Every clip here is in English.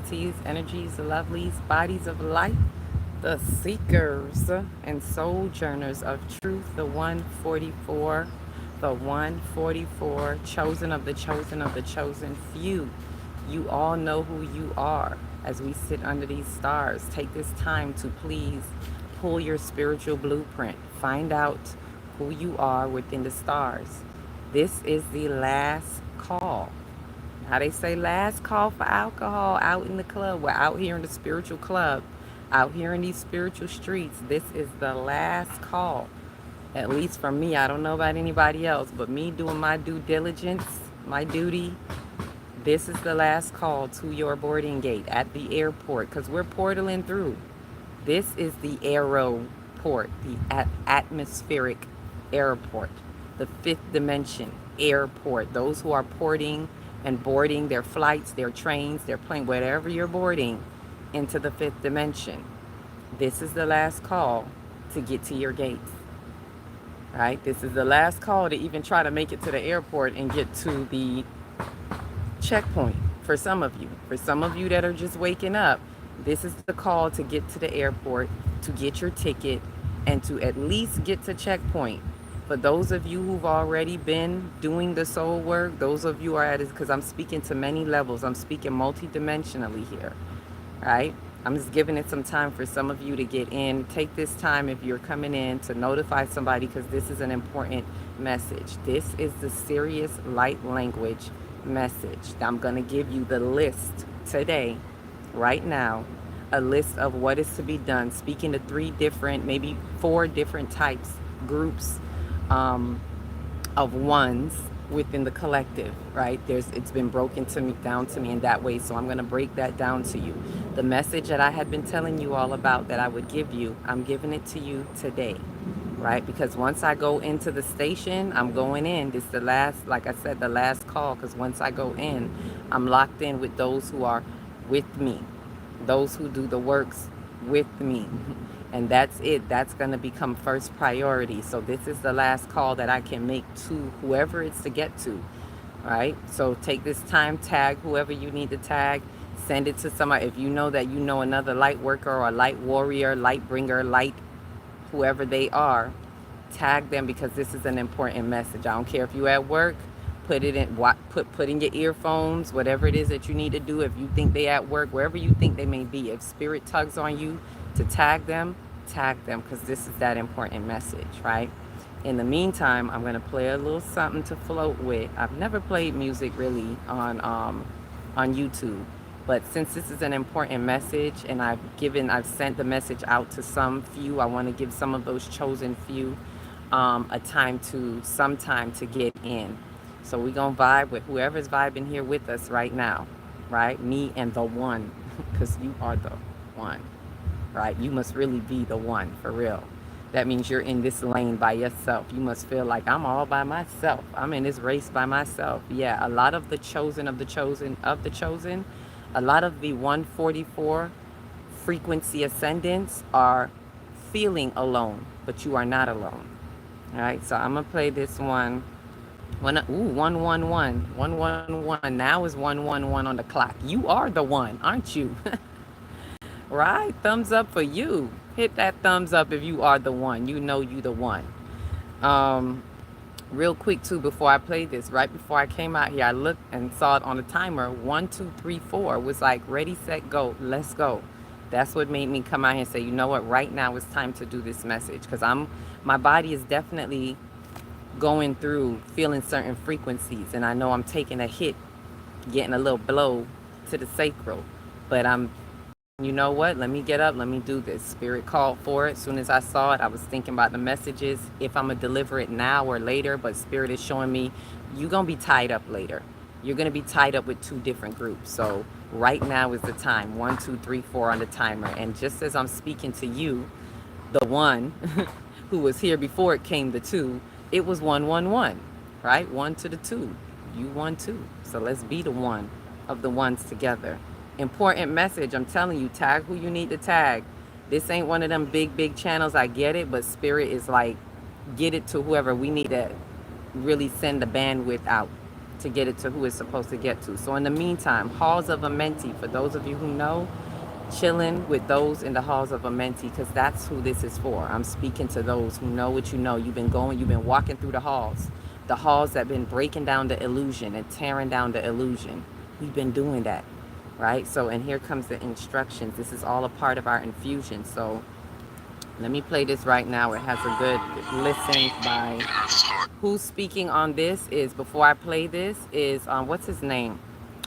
entities, energies, lovelies, bodies of light, the seekers and sojourners of truth, the 144, the 144, chosen of the chosen of the chosen few. You all know who you are. As we sit under these stars, take this time to please pull your spiritual blueprint. Find out who you are within the stars. This is the last call. How they say last call for alcohol out in the club. We're out here in the spiritual club, out here in these spiritual streets. This is the last call. At least for me, I don't know about anybody else, but me doing my due diligence, my duty, this is the last call to your boarding gate at the airport because we're portaling through. This is the aeroport, the atmospheric airport, the fifth dimension airport. Those who are porting and boarding their flights, their trains, their plane, whatever you're boarding into the fifth dimension. This is the last call to get to your gates. Right? This is the last call to even try to make it to the airport and get to the checkpoint for some of you. For some of you that are just waking up, this is the call to get to the airport, to get your ticket, and to at least get to checkpoint. For those of you who've already been doing the soul work, those of you are at it, because I'm speaking to many levels. I'm speaking multidimensionally here, right? I'm just giving it some time for some of you to get in. Take this time if you're coming in to notify somebody because this is an important message. This is the serious light language message. I'm going to give you the list today, right now, a list of what is to be done, speaking to 3 different, maybe 4 different types, groups of ones within the collective, right? It's been broken to me down to me in that way, so I'm going to break that down to you. The message that I had been telling you all about that I would give you, I'm giving it to you today, right? Because once I go into the station, I'm going in. This is the last, like I said, the last call, because once I go in, I'm locked in with those who are with me, those who do the works with me. And that's it. That's going to become first priority. So this is the last call that I can make to whoever it's to get to, right? So take this time, tag whoever you need to tag, send it to somebody. If you know that you know another light worker or a light warrior, light bringer, light whoever they are, tag them because this is an important message. I don't care if you're at work, put it in put in your earphones, whatever it is that you need to do. If you think they at work, wherever you think they may be, if spirit tugs on you to tag them because this is that important message, right? In the meantime, I'm going to play a little something to float with. I've never played music really on YouTube, but since this is an important message and I've sent the message out to some few, I want to give some of those chosen few some time to get in. So we're going to vibe with whoever's vibing here with us right now, right? Me and the one, because you are the one, right? You must really be the one for real. That means you're in this lane by yourself. You must feel like I'm all by myself. I'm in this race by myself. Yeah, a lot of the chosen of the chosen of the chosen, a lot of the 144 frequency ascendants are feeling alone, but you are not alone. All right, so I'm gonna play this one. 111, 111. Now is 111 on the clock. You are the one, aren't you? Right? Thumbs up for you. Hit that thumbs up if you are the one. You know you the one. Um, Real quick too, before I played this, right before I came out here, I looked and saw it on the timer. 1, 2, 3, 4 was like ready, set, go. Let's go. That's what made me come out here and say, you know what? Right now it's time to do this message because my body is definitely going through feeling certain frequencies, and I know I'm taking a hit, getting a little blow to the sacral, but you know what? Let me get up. Let me do this. Spirit called for it. As soon as I saw it, I was thinking about the messages, if I'm going to deliver it now or later. But Spirit is showing me you're going to be tied up later. You're going to be tied up with 2 different groups. So right now is the time. 1, 2, 3, 4 on the timer. And just as I'm speaking to you, the one who was here before it came the 2, it was 111, right? 1 to the 2. You 1, 2. So let's be the one of the ones together. Important message. I'm telling you, tag who you need to tag. This ain't one of them big channels. I get it, but Spirit is like, get it to whoever we need to really send the bandwidth out. to get it to who it's supposed to get to. So in the meantime, Halls of Amenti, for those of you who know, chilling with those in the halls of Amenti, because that's who this is for. I'm speaking to those who know what you know. You've been walking through the halls that have been breaking down the illusion and tearing down the illusion. We've been doing that, right? So, and here comes the instructions. This is all a part of our infusion. So let me play this right now. It has a good listen by who's speaking on this is, before I play this, is what's his name?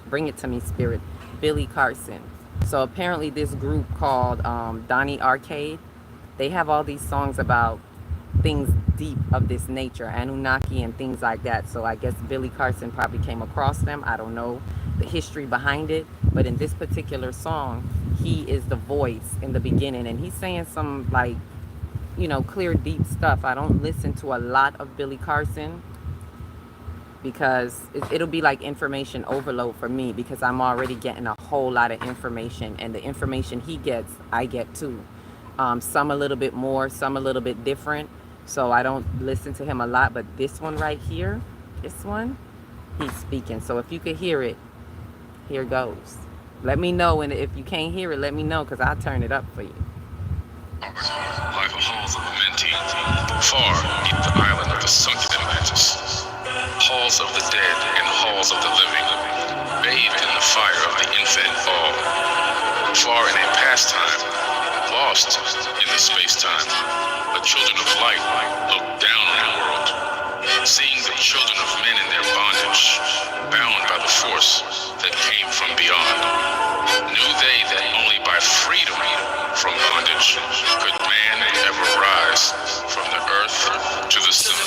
Bring it to me, Spirit. Billy Carson. So apparently this group called Donnie Arcade, they have all these songs about things deep of this nature, Anunnaki and things like that. So I guess Billy Carson probably came across them. I don't know the history behind it, but in this particular song, he is the voice in the beginning, and he's saying some, like, clear, deep stuff. I don't listen to a lot of Billy Carson because it'll be like information overload for me, because I'm already getting a whole lot of information, and the information he gets, I get too. Some a little bit more, some a little bit different. So I don't listen to him a lot, but this one right here, this one, he's speaking. So if you could hear it, here goes. Let me know, and if you can't hear it, let me know, because I'll turn it up for you. Like the halls of Amenti, far beneath the island of the sunken Atlantis, halls of the dead and halls of the living, bathed in the fire of the infinite fall, far in a pastime, lost in the space-time, the children of light look down on the world, seeing the children of men in their bondage, bound by the force that came from beyond. Knew they that only by freedom from bondage could man ever rise from the earth to the sun.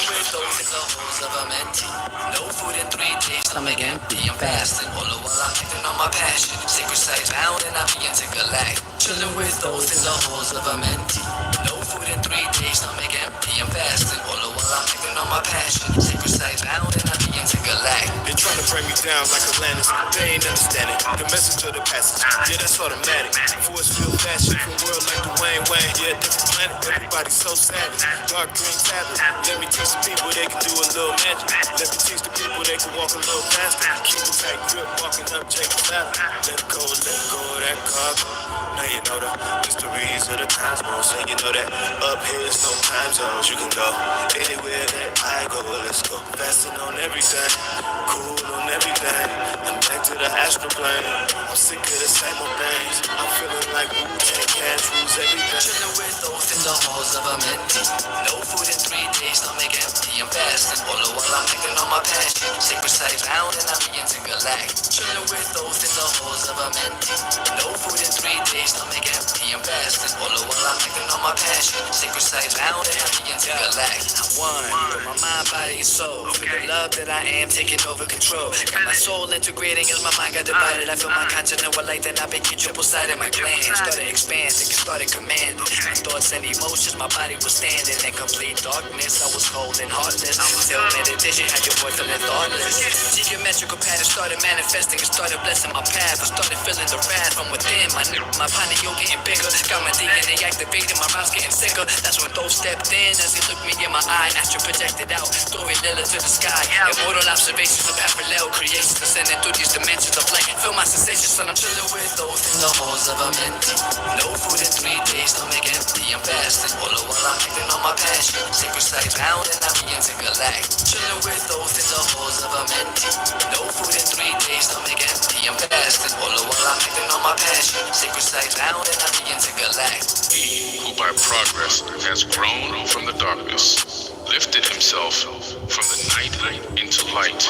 No food in 3 days, stomach empty, I'm fasting. All the while I'm acting on my passion. Sacred sites bound and I begin to collect. Chilling with those in the halls of Amenti. No food in 3 days, stomach empty, I'm fasting. All the while I'm acting on my passion. Sacred sites bound and I begin to collect. They're trying to bring me down like Atlantis. They ain't understanding the message of the passage. Yeah, that's automatic. Force field fashion from world like the Wayne. Yeah, different planet. Everybody's so savage. Dark green savage. Let me teach the people they can do a little magic. Let me teach the people they can walk a little faster. Keep a tight grip, walking up Jacob's ladder. Let go of that cargo. Now you know the mysteries of the cosmos, and you know that up here's no time zones. You can go anywhere that I go. Let's go fasting on everything, cool on everything. I'm back to the astral plane. I'm sick of the same old things. I'm feeling like Wu-Tang Cash rules everything. Chilling with those in the halls of Amenti. No food in 3 days, stomach empty. I'm fasting. All the while I'm acting on my passion. Sacred sites bound and I begin to collect. Chilling with those in the halls of Amenti. No food in 3 days, stomach empty. I'm fasting. All the while I'm acting on my passion. Sacred sites bound and I begin to collect. I'm one with my mind, body, and soul. For the love that I am taking over control. Got my soul integrating as my mind got divided. I feel my conscience with light, then I became triple-sided. My glands started expanding, started commanding. My thoughts and emotions, my body was standing in complete darkness. I was cold and heartless. Till meditation had your boy feeling thoughtless. Geometrical patterns started manifesting and started blessing my path. I started feeling the wrath from within. My ponyo getting bigger. Got my DNA activated, my rhymes getting sicker. That's when Thor stepped in as he looked me in my eye. Astro projected out, story lila to the sky. Immortal observations of parallel creations, ascending through these dimensions of light. Feel my sensations, son, I'm chilling with those in the halls of Amenti. No food in 3 days, stomach empty, I'm fasting. All the while I'm acting on my passion. Sacred sites bound and I begin to collect. Chilling with those in the halls of Amenti. No food in 3 days, stomach empty, I'm fasting. All the while I'm acting on my passion. Sacred sites bound and I begin to collect. He who by progress has grown from the darkness, lifted himself from the night into light.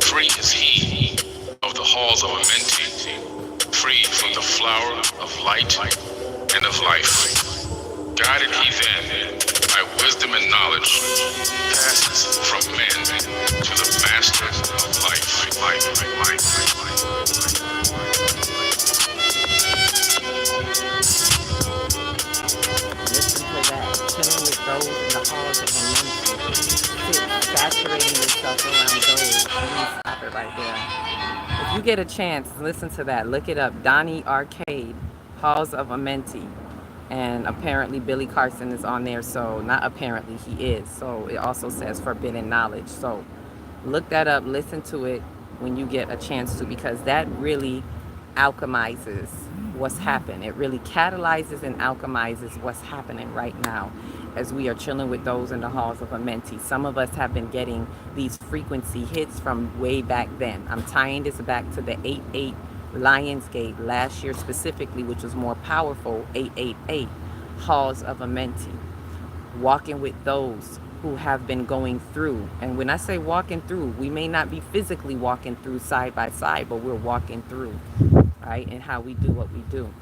Free is he of the halls of Amenti, free from the flower of light and of life. Guided he then by wisdom and knowledge, passes from men to the master of life. Listen to that. Chilling with those in the halls of Amenti. Sit saturating yourself around those. Let me stop it right there. If you get a chance, listen to that. Look it up. Donnie Arcade, Halls of Amenti. And apparently Billy Carson is on there. So not apparently, he is. So it also says forbidden knowledge. So Look that up, listen to it when you get a chance to, because that really alchemizes what's happened. It really catalyzes and alchemizes what's happening right now as we are chilling with those in the halls of Amenti. Some of us have been getting these frequency hits from way back then. I'm tying this back to the 8-8 Lionsgate last year specifically, which was more powerful, 888 halls of Amenti, walking with those who have been going through. And when I say walking through, we may not be physically walking through side by side, but we're walking through, right? And how we do what we do.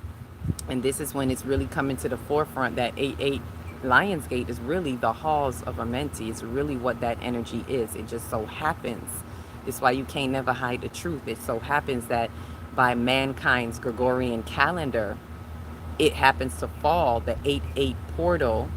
And this is when it's really coming to the forefront that 8-8 Lionsgate is really the halls of Amenti. It's really what that energy is. It just so happens. It's why you can't never hide the truth. It so happens that by mankind's Gregorian calendar, it happens to fall, the 8-8 portal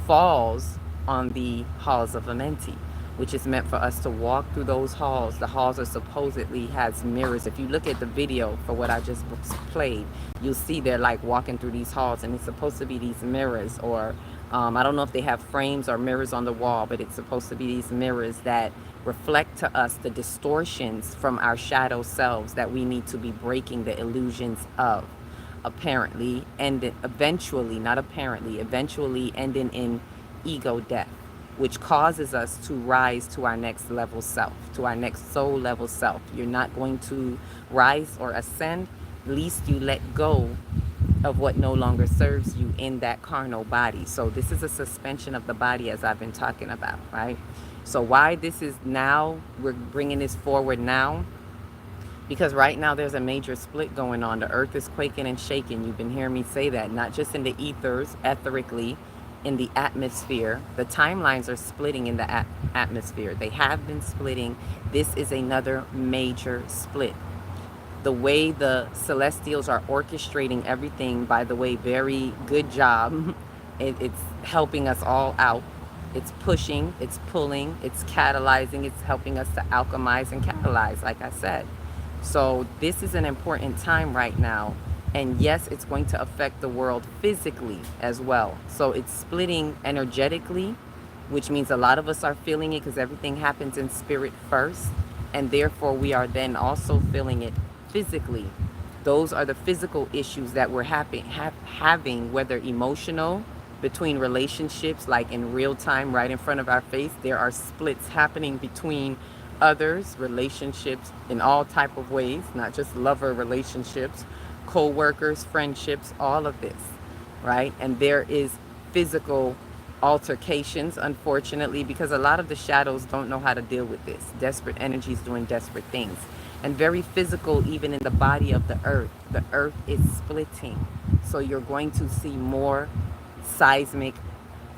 falls on the halls of Amenti, which is meant for us to walk through those halls. The halls are supposedly has mirrors. If you look at the video for what I just played, you'll see they're like walking through these halls, and it's supposed to be these mirrors, or I don't know if they have frames or mirrors on the wall, but it's supposed to be these mirrors that reflect to us the distortions from our shadow selves that we need to be breaking the illusions of, apparently, and eventually, not apparently, eventually ending in ego death, which causes us to rise to our next level self, to our next soul level self. You're not going to rise or ascend, least you let go of what no longer serves you in that carnal body. So this is a suspension of the body, as I've been talking about, right? So why this is now, we're bringing this forward now, because right now there's a major split going on. The earth is quaking and shaking. You've been hearing me say that, not just in the ethers, etherically, in the atmosphere. The timelines are splitting in the atmosphere. They have been splitting. This is another major split. The way the celestials are orchestrating everything, by the way, very good job. It's helping us all out. It's pushing, it's pulling, it's catalyzing, it's helping us to alchemize and catalyze, like I said. So this is an important time right now. And yes, it's going to affect the world physically as well. So it's splitting energetically, which means a lot of us are feeling it because everything happens in spirit first. And therefore, we are then also feeling it physically. Those are the physical issues that we're having, whether emotional, between relationships, like in real time, right in front of our face. There are splits happening between others, relationships in all type of ways, not just lover relationships, co-workers, friendships, all of this, right? And there is physical altercations, unfortunately, because a lot of the shadows don't know how to deal with this. Desperate energies doing desperate things. And very physical, even in the body of the earth. The earth is splitting. So you're going to see more seismic,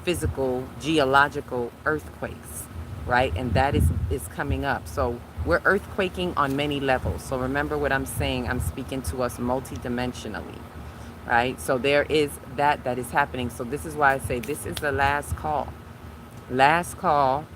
physical, geological earthquakes, right? And that is coming up. So we're earthquaking on many levels. So remember what I'm saying. I'm speaking to us multidimensionally, right? So there is that is happening. So this is why I say this is the last call. Last call.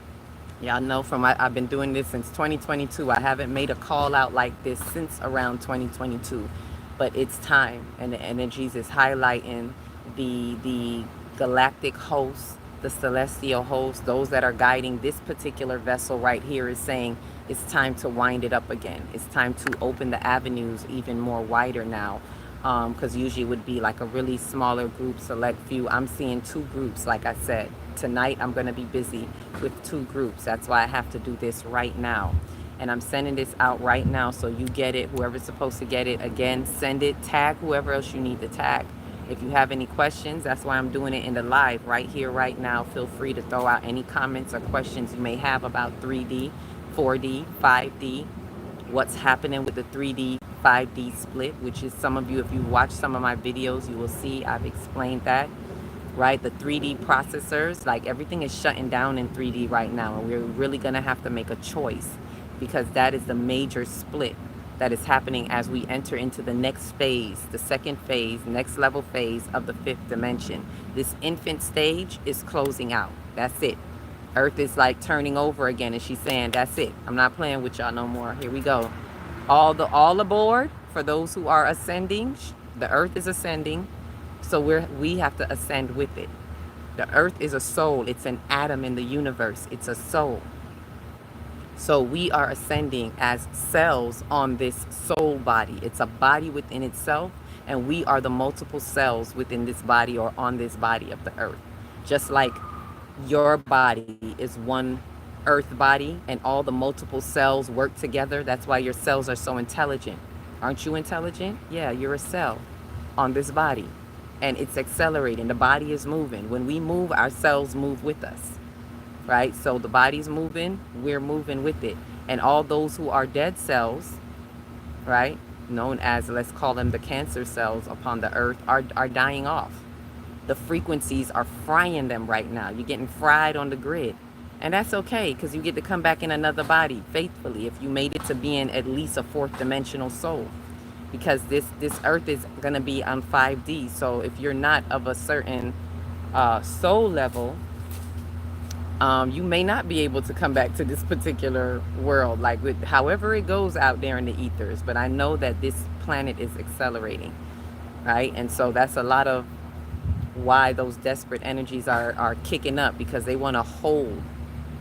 Y'all know from I've been doing this since 2022. I haven't made a call out like this since around 2022. But it's time, and the energies is highlighting the galactic hosts, the celestial hosts, those that are guiding this particular vessel right here, is saying it's time to wind it up again. It's time to open the avenues even more wider now, because usually it would be like a really smaller group, select few. I'm seeing 2 groups, like I said. Tonight I'm going to be busy with 2 groups. That's why I have to do this right now. And I'm sending this out right now so you get it. Whoever's supposed to get it, again, send it. Tag whoever else you need to tag. If you have any questions, that's why I'm doing it in the live right here, right now. Feel free to throw out any comments or questions you may have about 3D, 4D, 5D, what's happening with the 3D, 5D split, which is, some of you, if you watch some of my videos, you will see I've explained that, right? The 3D processors, like everything is shutting down in 3D right now, and we're really going to have to make a choice, because that is the major split that is happening as we enter into the next phase, the second phase, next level phase of the 5th dimension. This infant stage is closing out. That's it. Earth is like turning over again, and she's saying, that's it. I'm not playing with y'all no more. Here we go. All aboard for those who are ascending. The earth is ascending, so we have to ascend with it. The earth is a soul. It's an atom in the universe. It's a soul. So we are ascending as cells on this soul body. It's a body within itself, and we are the multiple cells within this body or on this body of the earth. Just like your body is one earth body and all the multiple cells work together. That's why your cells are so intelligent. Aren't you intelligent? Yeah, you're a cell on this body. And it's accelerating. The body is moving. When we move, our cells move with us, right? So the body's moving, we're moving with it. And all those who are dead cells, right, known as, let's call them the cancer cells upon the earth, are dying off. The frequencies are frying them right now. You're getting fried on the grid. And that's okay, because you get to come back in another body faithfully if you made it to being at least a fourth dimensional soul. Because this earth is going to be on 5D. So if you're not of a certain soul level, you may not be able to come back to this particular world, like with however it goes out there in the ethers. But I know that this planet is accelerating, right? And so that's a lot of why those desperate energies are kicking up, because they want to hold.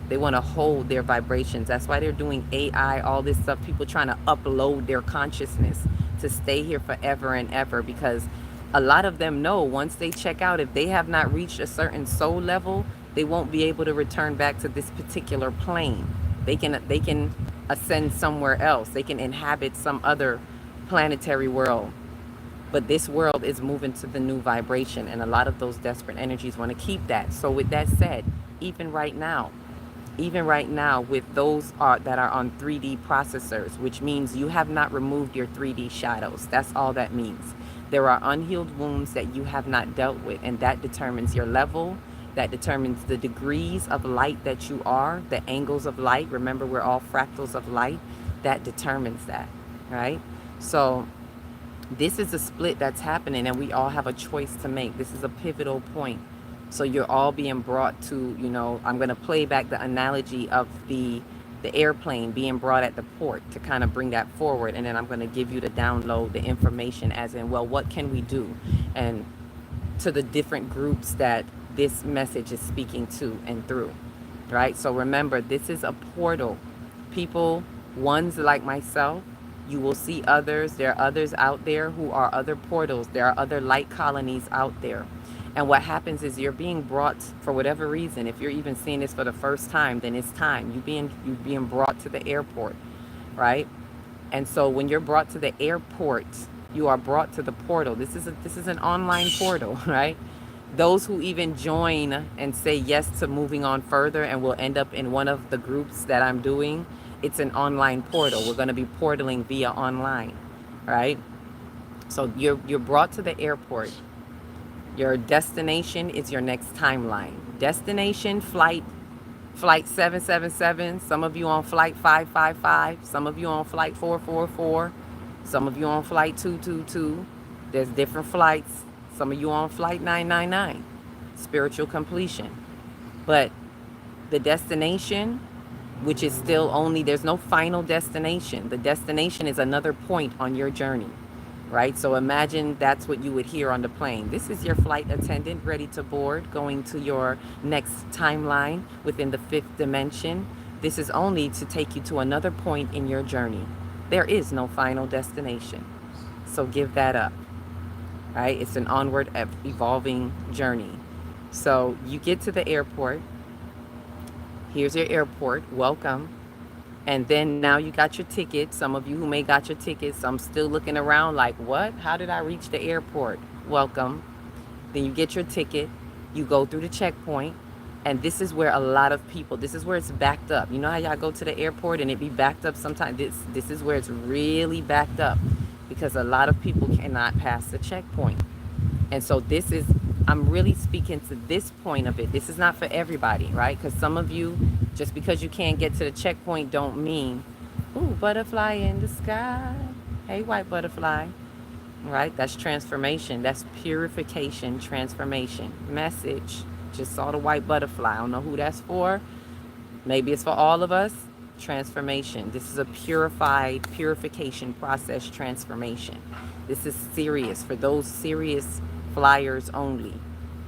They want to hold their vibrations. That's why they're doing AI, all this stuff. People trying to upload their consciousness to stay here forever and ever, because a lot of them know once they check out, if they have not reached a certain soul level, they won't be able to return back to this particular plane. They can ascend somewhere else. They can inhabit some other planetary world. But this world is moving to the new vibration, and a lot of those desperate energies want to keep that. So with that said, even right now with those that are on 3D processors, which means you have not removed your 3D shadows. That's all that means. There are unhealed wounds that you have not dealt with, and that determines your level. That determines the degrees of light that you are, the angles of light. Remember, we're all fractals of light. That determines that, right? So this is a split that's happening, and we all have a choice to make. This is a pivotal point. So you're all being brought to, I'm going to play back the analogy of the airplane being brought at the port to kind of bring that forward. And then I'm going to give you the download, the information as in, well, what can we do? And to the different groups that this message is speaking to and through, right? So remember, this is a portal. People, ones like myself, you will see others. There are others out there who are other portals. There are other light colonies out there. And what happens is you're being brought, for whatever reason, if you're even seeing this for the first time, then it's time. You're being brought to the airport, right? And so when you're brought to the airport, you are brought to the portal. This is an online portal, right? Those who even join and say yes to moving on further and will end up in one of the groups that I'm doing, it's an online portal. We're going to be portaling via online, right? So you're brought to the airport. Your destination is your next timeline. Destination, flight 777. Some of you on flight 555. Some of you on flight 444. Some of you on flight 222. There's different flights. Some of you on flight 999. Spiritual completion. But the destination, which is still only, there's no final destination. The destination is another point on your journey. Right? So imagine that's what you would hear on the plane. This is your flight attendant ready to board, going to your next timeline within the 5th dimension. This is only to take you to another point in your journey. There is no final destination. So give that up. Right? It's an onward evolving journey. So you get to the airport. Here's your airport. Welcome. And then now you got your ticket. Some of you who may got your tickets, some still looking around like, what? How did I reach the airport? Welcome. Then you get your ticket. You go through the checkpoint. And this is where a lot of people, this is where it's backed up. You know how y'all go to the airport and it be backed up sometimes? This is where it's really backed up, because a lot of people cannot pass the checkpoint. And so I'm really speaking to this point of it. This is not for everybody, right? Because some of you, just because you can't get to the checkpoint don't mean, ooh, butterfly in the sky. Hey, white butterfly. Right? That's transformation. That's purification, transformation. Message. Just saw the white butterfly. I don't know who that's for. Maybe it's for all of us. Transformation. This is a purification process, transformation. This is serious for those serious flyers only.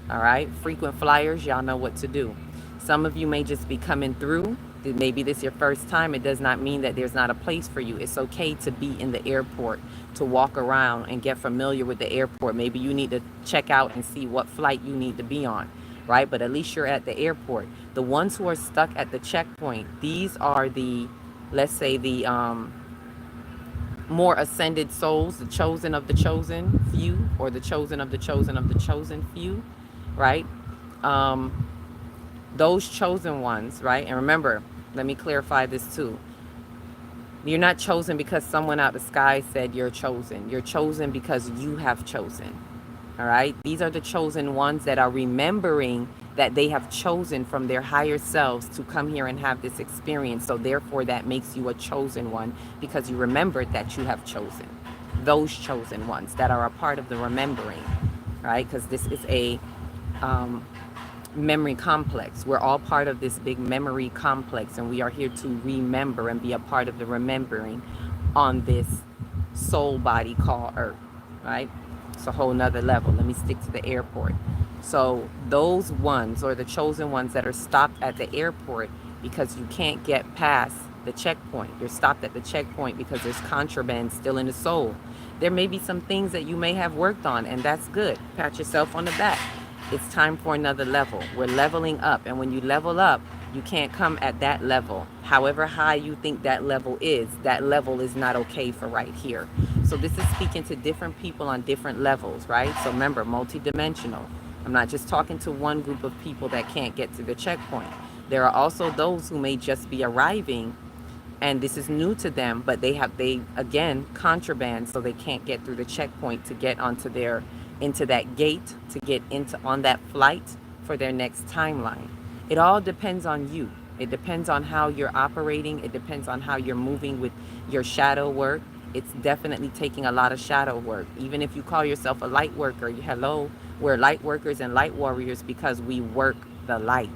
All right? Frequent flyers, y'all know what to do. Some of you may just be coming through Maybe this is your first time. It does not mean that there's not a place for you. It's okay to be in the airport, to walk around and get familiar with the airport. Maybe you need to check out and see what flight you need to be on, right? But at least you're at the airport. The ones who are stuck at the checkpoint, these are the, let's say, the more ascended souls, the chosen of the chosen few, or the chosen of the chosen of the chosen few, right? Um, those chosen ones, right? And remember, let me clarify this too. You're not chosen because someone out the sky said you're chosen. You're chosen because you have chosen. All right? These are the chosen ones that are remembering that they have chosen from their higher selves to come here and have this experience. So therefore that makes you a chosen one because you remembered that you have chosen. Those chosen ones that are a part of the remembering, right? Because this is a memory complex. We're all part of this big memory complex, and we are here to remember and be a part of the remembering on this soul body called Earth, right? It's a whole nother level. Let me stick to the airport. So those ones, or the chosen ones that are stopped at the airport because you can't get past the checkpoint. You're stopped at the checkpoint because there's contraband still in the soul. There may be some things that you may have worked on, and that's good. Pat yourself on the back. It's time for another level. We're leveling up, and when you level up, you can't come at that level. However high you think that level is not okay for right here. So this is speaking to different people on different levels, right? So remember, multidimensional. I'm not just talking to one group of people that can't get to the checkpoint. There are also those who may just be arriving and this is new to them, but they again contraband, so they can't get through the checkpoint to get into that gate, to get into on that flight for their next timeline. It all depends on you. It depends on how you're operating. It depends on how you're moving with your shadow work. It's definitely taking a lot of shadow work. Even if you call yourself a light worker, hello, we're light workers and light warriors because we work the light.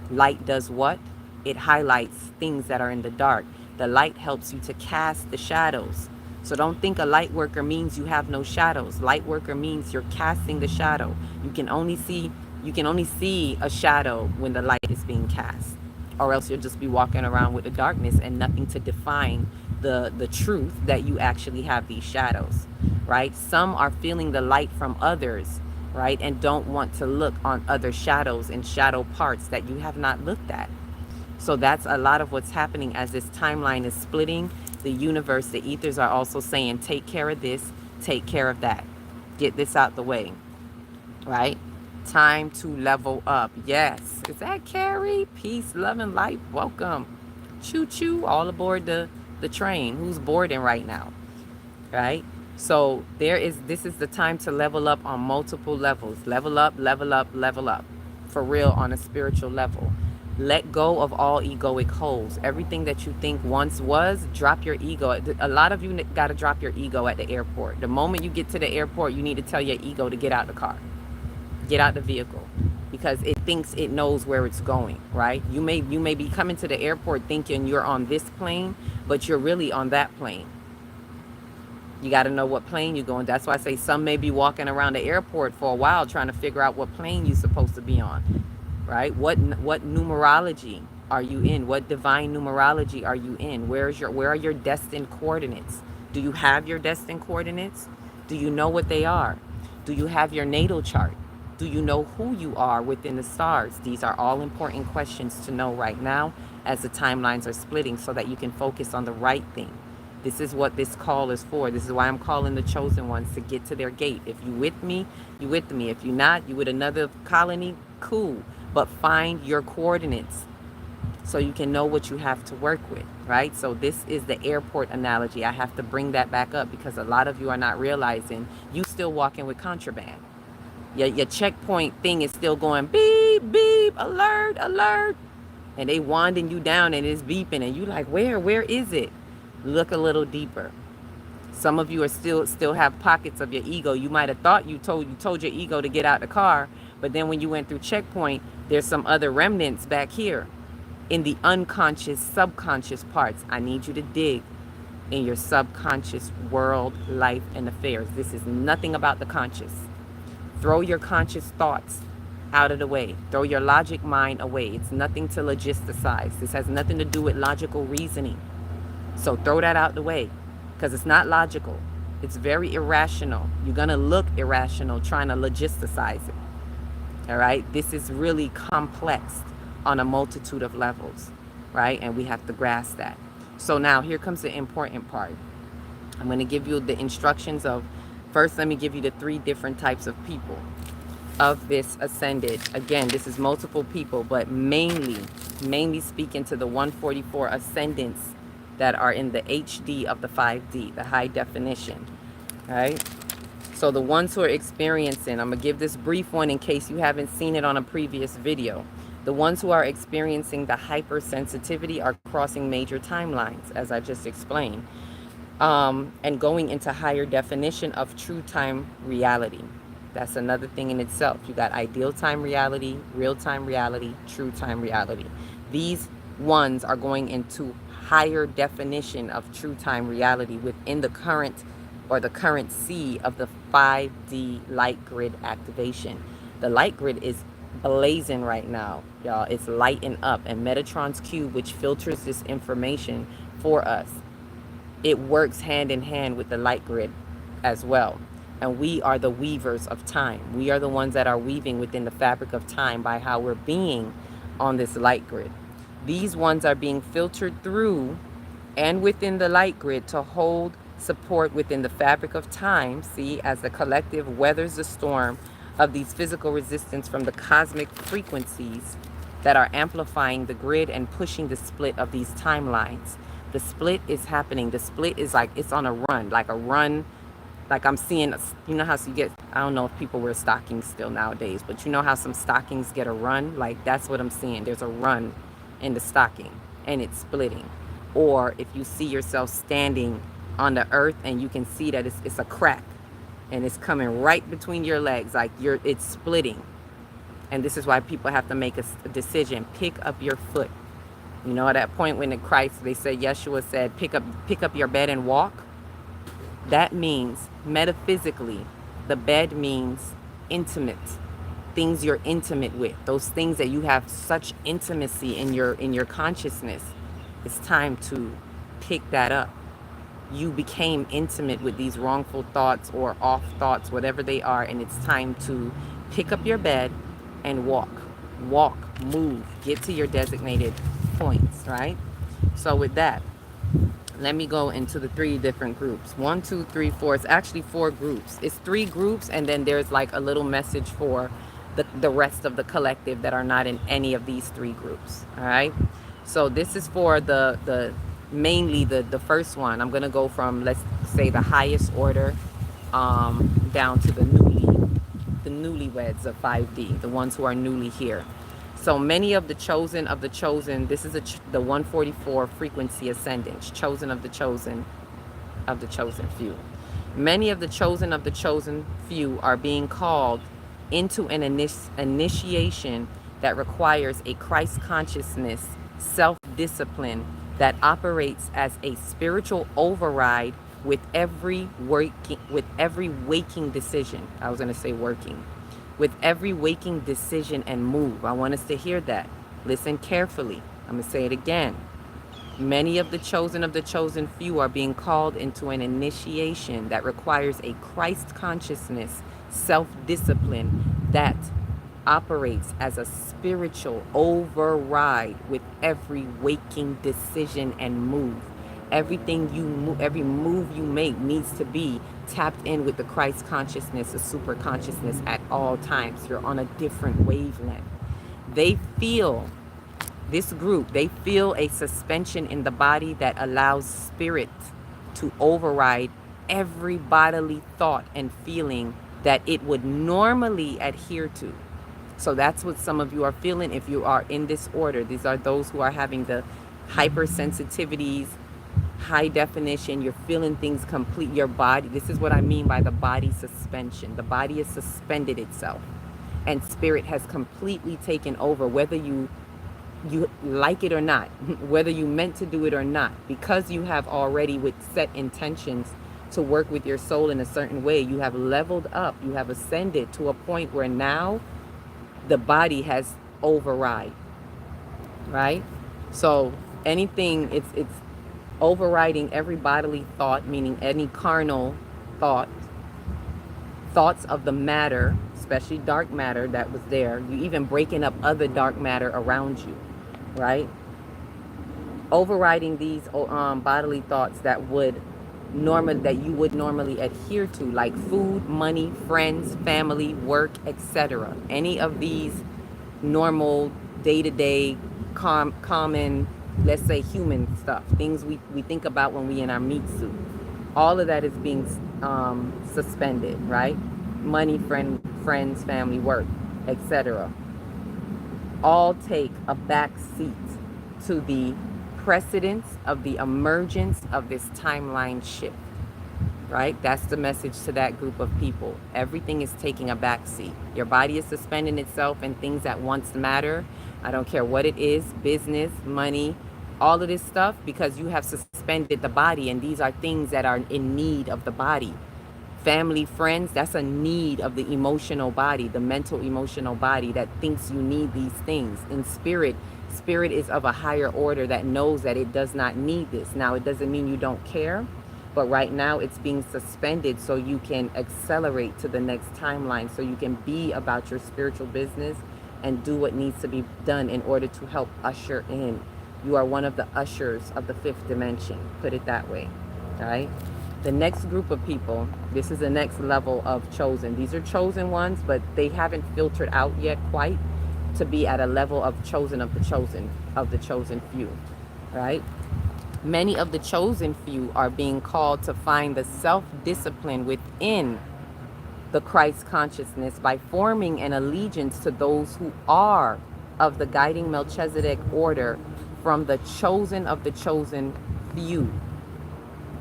Light does what? It highlights things that are in the dark. The light helps you to cast the shadows. So don't think a light worker means you have no shadows. Light worker means you're casting the shadow. You can only see a shadow when the light is being cast, or else you'll just be walking around with the darkness and nothing to define the truth that you actually have these shadows, right? Some are feeling the light from others, right, and don't want to look on other shadows and shadow parts that you have not looked at. So that's a lot of what's happening as this timeline is splitting. The universe, the ethers are also saying, take care of this, take care of that. Get this out the way, right? Time to level up. Yes. Is that Carrie? Peace, love, and light. Welcome. Choo-choo. All aboard the train. Who's boarding right now? Right? So this is the time to level up on multiple levels. Level up, level up, level up. For real, on a spiritual level. Let go of all egoic holes. Everything that you think once was, drop your ego. A lot of you got to drop your ego at the airport. The moment you get to the airport, you need to tell your ego to get out the car. Get out the vehicle. Because it thinks it knows where it's going, right? You may be coming to the airport thinking you're on this plane, but you're really on that plane. You got to know what plane you're going. That's why I say some may be walking around the airport for a while trying to figure out what plane you're supposed to be on. Right? What numerology are you in? What divine numerology are you in? Where are your destined coordinates? Do you have your destined coordinates? Do you know what they are? Do you have your natal chart? Do you know who you are within the stars? These are all important questions to know right now as the timelines are splitting so that you can focus on the right thing. This is what this call is for. This is why I'm calling the chosen ones to get to their gate. If you with me, you with me. If you're not, you with another colony, cool. But find your coordinates so you can know what you have to work with, right? So this is the airport analogy. I have to bring that back up because a lot of you are not realizing you still walking with contraband. Your checkpoint thing is still going beep, beep, alert, alert. And they winding you down and it's beeping and you like, where is it? Look a little deeper. Some of you are still have pockets of your ego. You might have thought you told your ego to get out the car, but then when you went through checkpoint, there's some other remnants back here in the unconscious, subconscious parts. I need you to dig in your subconscious world, life, and affairs. This is nothing about the conscious. Throw your conscious thoughts out of the way. Throw your logic mind away. It's nothing to logisticize. This has nothing to do with logical reasoning. So throw that out the way, because it's not logical. It's very irrational. You're going to look irrational trying to logisticize it. All right? This is really complex on a multitude of levels, right? And we have to grasp that. So now here comes the important part. I'm going to give you the instructions of, first let me give you the 3 different types of people of this ascended. Again, this is multiple people, but mainly speaking to the 144 ascendants that are in the HD of the 5D, the high definition. All right? So the ones who are experiencing, I'm going to give this brief one in case you haven't seen it on a previous video. The ones who are experiencing the hypersensitivity are crossing major timelines, as I just explained, and going into higher definition of true time reality. That's another thing in itself. You got ideal time reality, real time reality, true time reality. These ones are going into higher definition of true time reality within the current or the current C of the 5D light grid activation. The light grid is blazing right now, y'all. It's lighting up, and Metatron's cube, which filters this information for us, it works hand in hand with the light grid as well. And we are the weavers of time. We are the ones that are weaving within the fabric of time by how we're being on this light grid. These ones are being filtered through and within the light grid to hold support within the fabric of time, see, as the collective weathers the storm of these physical resistance from the cosmic frequencies that are amplifying the grid and pushing the split of these timelines. The split is happening. The split is like, it's on a run, like I'm seeing, you know how you get, I don't know if people wear stockings still nowadays, but you know how some stockings get a run? Like, that's what I'm seeing. There's a run in the stocking and it's splitting. Or if you see yourself standing on the earth and you can see that it's a crack and it's coming right between your legs, like it's splitting. And this is why people have to make a decision. Pick up your foot. You know, at that point when in Christ, they said, Yeshua said, pick up your bed and walk. That means, metaphysically, the bed means intimate. Things you're intimate with. Those things that you have such intimacy in your consciousness. It's time to pick that up. You became intimate with these wrongful thoughts or off thoughts, whatever they are, and it's time to pick up your bed and walk. Walk, move, get to your designated points, right? So with that, let me go into the 3 different groups. 1, 2, 3, 4. It's actually 4 groups. It's 3 groups, and then there's like a little message for the rest of the collective that are not in any of these 3 groups. All right. So this is for the mainly the first one. I'm gonna go from, let's say, the highest order down to the newlyweds of 5D, the ones who are newly here. So many of the chosen, this is the 144 frequency ascendant, chosen of the chosen few. Many of the chosen few are being called into an initiation that requires a Christ consciousness, self-discipline that operates as a spiritual override with every waking decision. I was going to say working. With every waking decision and move. I want us to hear that. Listen carefully. I'm going to say it again. Many of the chosen few are being called into an initiation that requires a Christ consciousness, self-discipline that operates as a spiritual override with every waking decision and move. Everything you move, every move you make needs to be tapped in with the Christ consciousness, the super consciousness at all times. You're on a different wavelength. They feel, this group, they feel a suspension in the body that allows spirit to override every bodily thought and feeling that it would normally adhere to. So that's what some of you are feeling if you are in this order. These are those who are having the hypersensitivities, high definition. You're feeling things complete. Your body, this is what I mean by the body suspension. The body has suspended itself and spirit has completely taken over, whether you like it or not, whether you meant to do it or not, because you have already with set intentions to work with your soul in a certain way. You have leveled up, you have ascended to a point where now the body has override, right? So anything, it's overriding every bodily thought, meaning any carnal thought, thoughts of the matter, especially dark matter that was there. You even breaking up other dark matter around you, right? Overriding these bodily thoughts that you would normally adhere to, like food, money, friends, family, work, etc. Any of these normal day-to-day common, let's say, human stuff, things we think about when we in our meat suit, all of that is being suspended, right? Money, friends, family, work, etc. all take a back seat to the precedence of the emergence of this timeline shift, right? That's the message to that group of people. Everything is taking a back seat. Your body is suspending itself and things that once matter. I don't care what it is, business, money, all of this stuff, because you have suspended the body, and these are things that are in need of the body. Family, friends, that's a need of the emotional body, the mental emotional body that thinks you need these things. In spirit, spirit is of a higher order that knows that it does not need this. Now, it doesn't mean you don't care, but right now it's being suspended so you can accelerate to the next timeline, so you can be about your spiritual business and do what needs to be done in order to help usher in. You are one of the ushers of the fifth dimension, put it that way, all right? The next group of people, this is the next level of chosen. These are chosen ones, but they haven't filtered out yet quite to be at a level of chosen of the chosen few, right? Many of the chosen few are being called to find the self-discipline within the Christ consciousness by forming an allegiance to those who are of the guiding Melchizedek order from the chosen of the chosen few,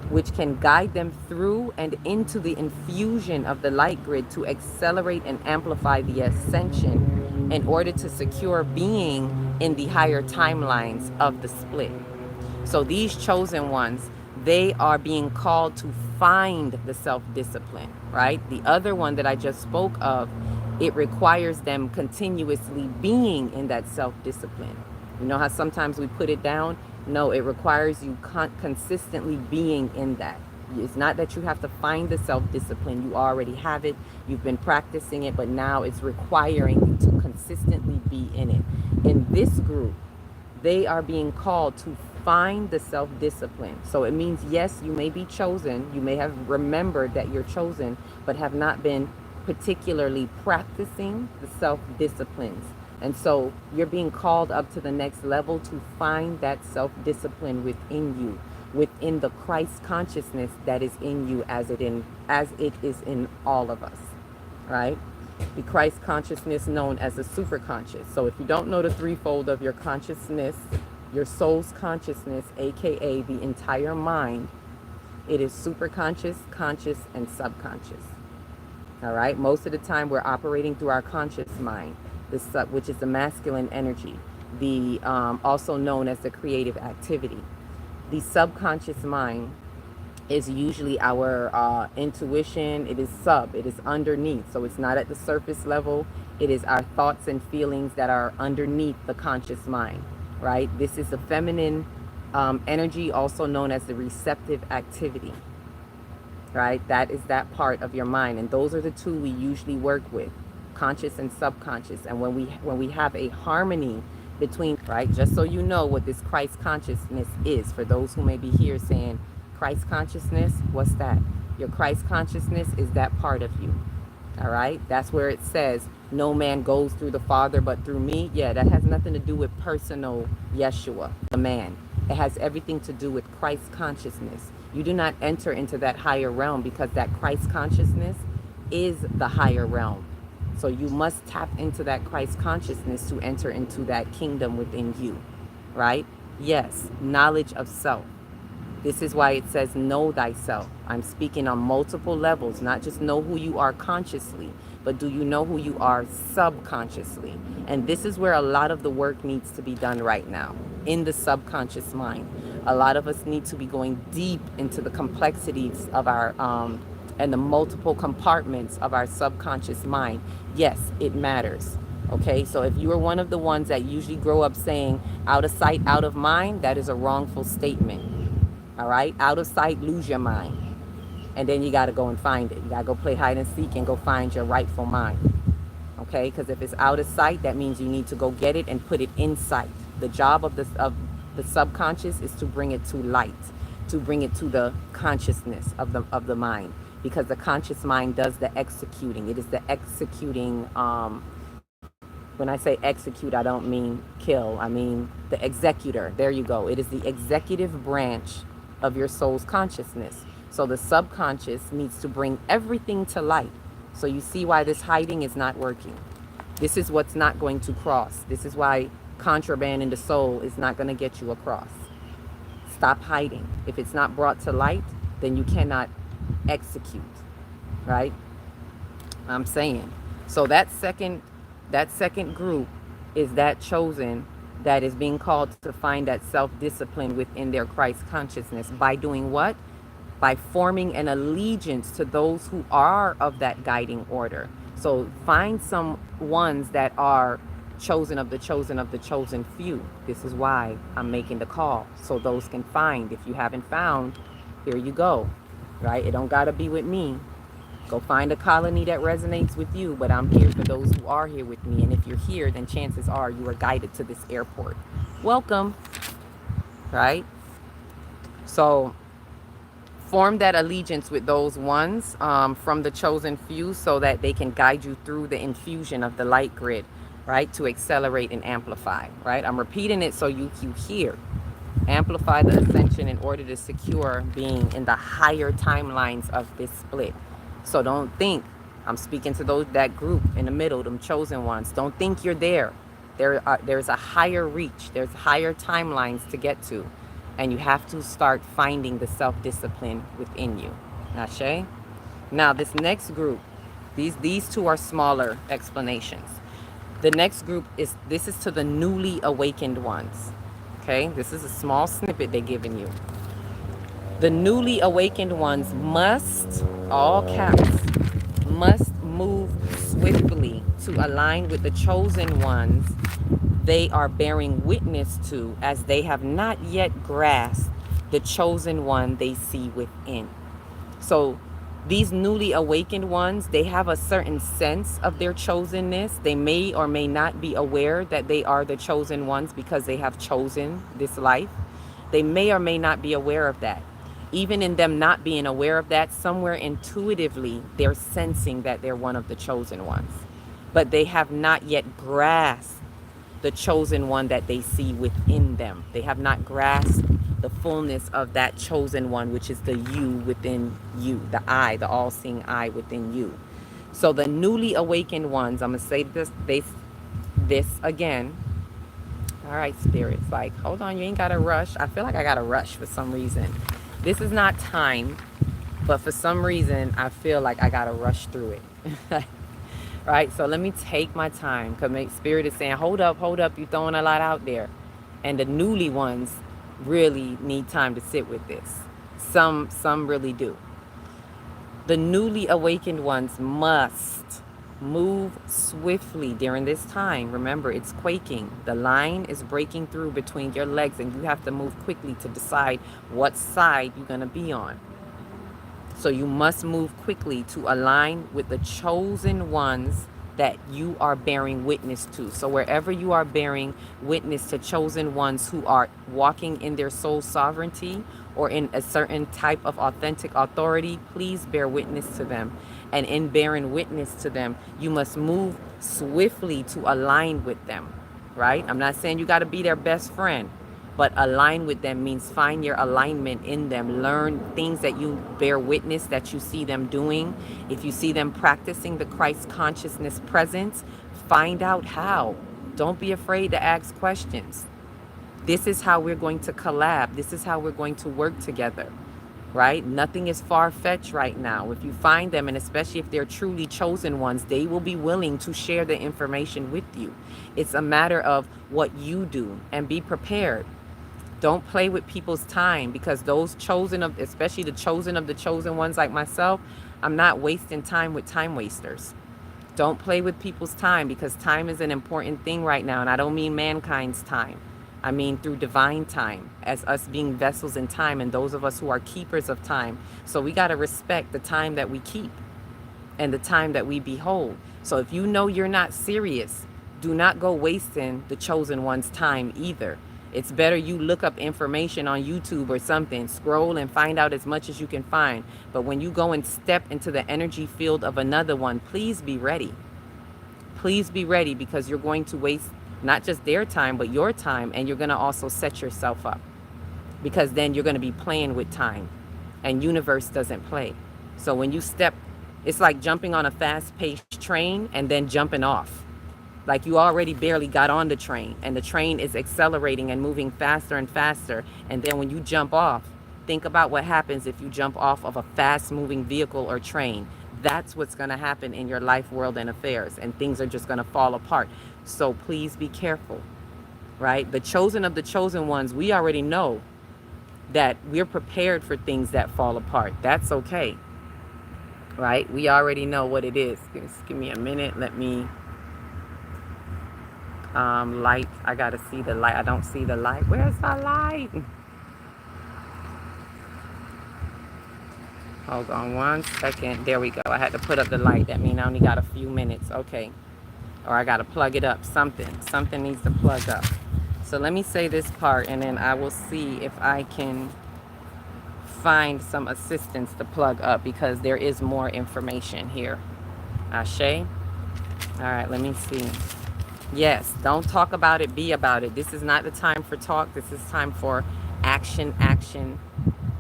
which can guide them through and into the infusion of the light grid to accelerate and amplify the ascension in order to secure being in the higher timelines of the split. So these chosen ones, they are being called to find the self-discipline, right? The other one that I just spoke of, it requires them continuously being in that self-discipline. You know how sometimes we put it down? No, it requires you consistently being in that. It's not that you have to find the self-discipline. You already have it. You've been practicing it, but now it's requiring you to consistently be in it. In this group, they are being called to find the self-discipline. So it means, yes, you may be chosen. You may have remembered that you're chosen, but have not been particularly practicing the self-disciplines. And so you're being called up to the next level to find that self-discipline within you, within the Christ consciousness that is in you as it is in all of us, right? The Christ consciousness known as the superconscious. So if you don't know the threefold of your consciousness, your soul's consciousness, aka the entire mind, it is superconscious, conscious, and subconscious. All right? Most of the time we're operating through our conscious mind, which is the masculine energy, the also known as the creative activity. The subconscious mind is usually our intuition. It is underneath. So it's not at the surface level. It is our thoughts and feelings that are underneath the conscious mind, right? This is the feminine energy, also known as the receptive activity, right? That is that part of your mind. And those are the two we usually work with, conscious and subconscious. And when we have a harmony between, right, just so you know what this Christ consciousness is, for those who may be here saying, Christ consciousness, what's that? Your Christ consciousness is that part of you. All right? That's where it says, no man goes through the Father but through me. Yeah, that has nothing to do with personal Yeshua, the man. It has everything to do with Christ consciousness. You do not enter into that higher realm because that Christ consciousness is the higher realm. So you must tap into that Christ consciousness to enter into that kingdom within you, right? Yes, knowledge of self. This is why it says, know thyself. I'm speaking on multiple levels, not just know who you are consciously, but do you know who you are subconsciously? And this is where a lot of the work needs to be done right now, in the subconscious mind. A lot of us need to be going deep into the complexities of our, and the multiple compartments of our subconscious mind. Yes, it matters. Okay, so if you are one of the ones that usually grow up saying out of sight, out of mind, that is a wrongful statement. All right, out of sight, lose your mind. And then you got to go and find it. You got to go play hide and seek and go find your rightful mind. Okay, because if it's out of sight, that means you need to go get it and put it in sight. The job of the subconscious is to bring it to light, to bring it to the consciousness of the mind, because the conscious mind does the executing. It is the executing. When I say execute, I don't mean kill. I mean the executor. There you go. It is the executive branch of your soul's consciousness. So the subconscious needs to bring everything to light. So you see why this hiding is not working. This is what's not going to cross. This is why contraband in the soul is not going to get you across. Stop hiding. If it's not brought to light, then you cannot execute, right? I'm saying. So that second group is that chosen that is being called to find that self-discipline within their Christ consciousness by doing what? By forming an allegiance to those who are of that guiding order. So find some ones that are chosen of the chosen of the chosen few. This is why I'm making the call, so those can find. If you haven't found, here you go, right? It don't gotta be with me. Go find a colony that resonates with you, but I'm here for those who are here with me. And if you're here, then chances are you are guided to this airport. Welcome, right? So form that allegiance with those ones from the chosen few so that they can guide you through the infusion of the light grid, right? To accelerate and amplify, right? I'm repeating it so you hear. Amplify the ascension in order to secure being in the higher timelines of this split. So don't think, I'm speaking to that group in the middle, them chosen ones. Don't think you're there. There's a higher reach. There's higher timelines to get to. And you have to start finding the self-discipline within you. Nashe? Now, this next group, these two are smaller explanations. The next group is to the newly awakened ones. Okay? This is a small snippet they're giving you. The newly awakened ones must, all caps, must move swiftly to align with the chosen ones they are bearing witness to, as they have not yet grasped the chosen one they see within. So these newly awakened ones, they have a certain sense of their chosenness. They may or may not be aware that they are the chosen ones because they have chosen this life. They may or may not be aware of that. Even in them not being aware of that, somewhere intuitively, they're sensing that they're one of the chosen ones. But they have not yet grasped the chosen one that they see within them. They have not grasped the fullness of that chosen one, which is the you within you, the I, the all-seeing I within you. So the newly awakened ones, I'm going to say this again. All right, spirits, like, hold on, you ain't got to rush. I feel like I got to rush for some reason. This is not time, but for some reason, I feel like I got to rush through it. Right? So let me take my time, because Spirit is saying, hold up, you're throwing a lot out there. And the newly ones really need time to sit with this. Some really do. The newly awakened ones must move swiftly during this time. Remember, it's quaking. The line is breaking through between your legs, and you have to move quickly to decide what side you're going to be on. So you must move quickly to align with the chosen ones that you are bearing witness to. So wherever you are bearing witness to chosen ones who are walking in their soul sovereignty or in a certain type of authentic authority, please bear witness to them. And in bearing witness to them, you must move swiftly to align with them, right? I'm not saying you got to be their best friend, but align with them means find your alignment in them. Learn things that you bear witness that you see them doing. If you see them practicing the Christ consciousness presence, find out how. Don't be afraid to ask questions. This is how we're going to collab. This is how we're going to work together, right? Nothing is far-fetched right now. If you find them, and especially if they're truly chosen ones, they will be willing to share the information with you. It's a matter of what you do, and be prepared. Don't play with people's time, because those chosen of, especially the chosen ones like myself, I'm not wasting time with time wasters. Don't play with people's time, because time is an important thing right now. And I don't mean mankind's time. I mean through divine time, as us being vessels in time, and those of us who are keepers of time. So we got to respect the time that we keep and the time that we behold. So if you know you're not serious, do not go wasting the chosen one's time either. It's better you look up information on YouTube or something, scroll and find out as much as you can find. But when you go and step into the energy field of another one, please be ready. Please be ready, because you're going to waste not just their time, but your time, and you're going to also set yourself up, because then you're going to be playing with time, and universe doesn't play. So when you step, it's like jumping on a fast-paced train and then jumping off. Like you already barely got on the train, and the train is accelerating and moving faster and faster. And then when you jump off, think about what happens if you jump off of a fast-moving vehicle or train. That's what's going to happen in your life, world, and affairs, and things are just going to fall apart. So please be careful, right? The chosen of the chosen ones, we already know that we're prepared for things that fall apart. That's okay, right? We already know what it is. Just give me a minute. Let me light. I gotta see the light. I don't see the light. Where's the light? Hold on 1 second. There we go. I had to put up the light. That means I only got a few minutes. Okay. Or I gotta plug it up. Something needs to plug up. So let me say this part, and then I will see if I can find some assistance to plug up, because there is more information here. Ashe. All right, let me see. Yes, don't talk about it, be about it. This is not the time for talk. This is time for action, action,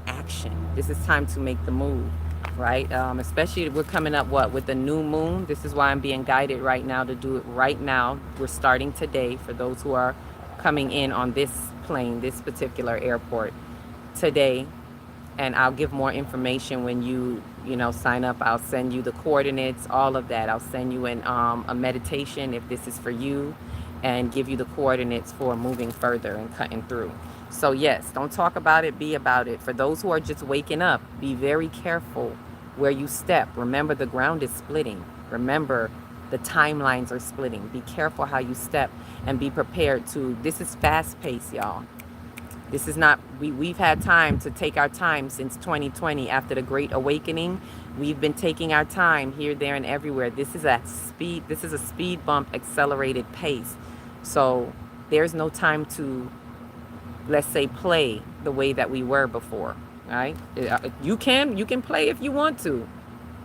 action. This is time to make the move, right? Especially we're coming up, with the new moon. This is why I'm being guided right now to do it right now. We're starting today for those who are coming in on this plane, this particular airport today. And I'll give more information when you sign up. I'll send you the coordinates, all of that. I'll send you a meditation if this is for you, and give you the coordinates for moving further and cutting through. So yes, don't talk about it, be about it. For those who are just waking up, be very careful where you step. Remember, the ground is splitting. Remember, the timelines are splitting. Be careful how you step, and be prepared to, this is fast paced, y'all. This is not, we've had time to take our time since 2020 after the Great Awakening. We've been taking our time here, there, and everywhere. This is a speed bump, accelerated pace. So there's no time to, let's say, play the way that we were before, right? You can play if you want to.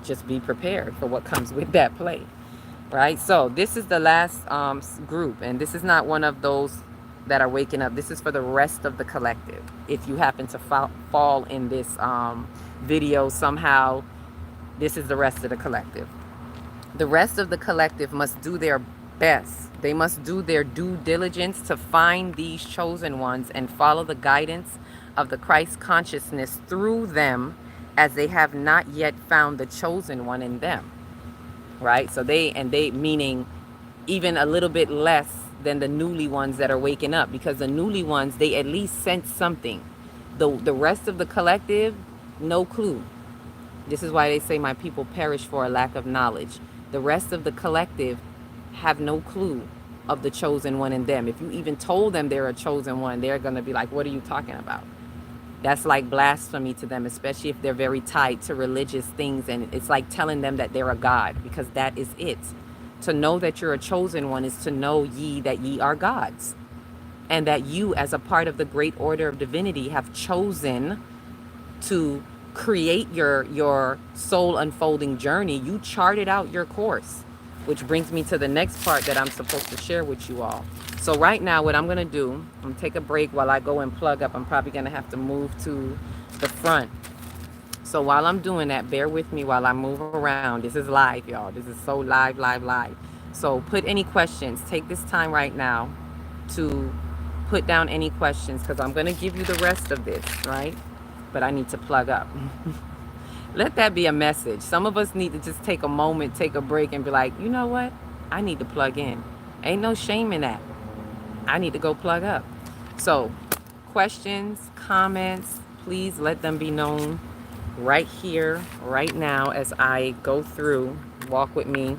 Just be prepared for what comes with that play, right? So this is the last group, and this is not one of those that are waking up. This is for the rest of the collective. If you happen to fall in this video somehow, this is the rest of the collective. The rest of the collective must do their best. They must do their due diligence to find these chosen ones and follow the guidance of the Christ consciousness through them, as they have not yet found the chosen one in them, right? So they meaning even a little bit less than the newly ones that are waking up, because the newly ones, they at least sense something. The rest of the collective, no clue. This is why they say my people perish for a lack of knowledge. The rest of the collective have no clue of the chosen one in them. If you even told them they're a chosen one, they're going to be like, what are you talking about? That's like blasphemy to them, especially if they're very tied to religious things. And it's like telling them that they're a god, because that is it. To know that you're a chosen one is to know that ye are gods, and that you, as a part of the great order of divinity, have chosen to create your soul unfolding journey. You charted out your course, which brings me to the next part that I'm supposed to share with you all. So right now, what I'm going to do, I'm going to take a break while I go and plug up. I'm probably going to have to move to the front. So while I'm doing that, bear with me while I move around. This is live, y'all. This is so live. So put any questions. Take this time right now to put down any questions, because I'm going to give you the rest of this, right? But I need to plug up. Let that be a message. Some of us need to just take a moment, take a break, and be like, you know what? I need to plug in. Ain't no shame in that. I need to go plug up. So questions, comments, please let them be known right here, right now, as I go through. Walk with me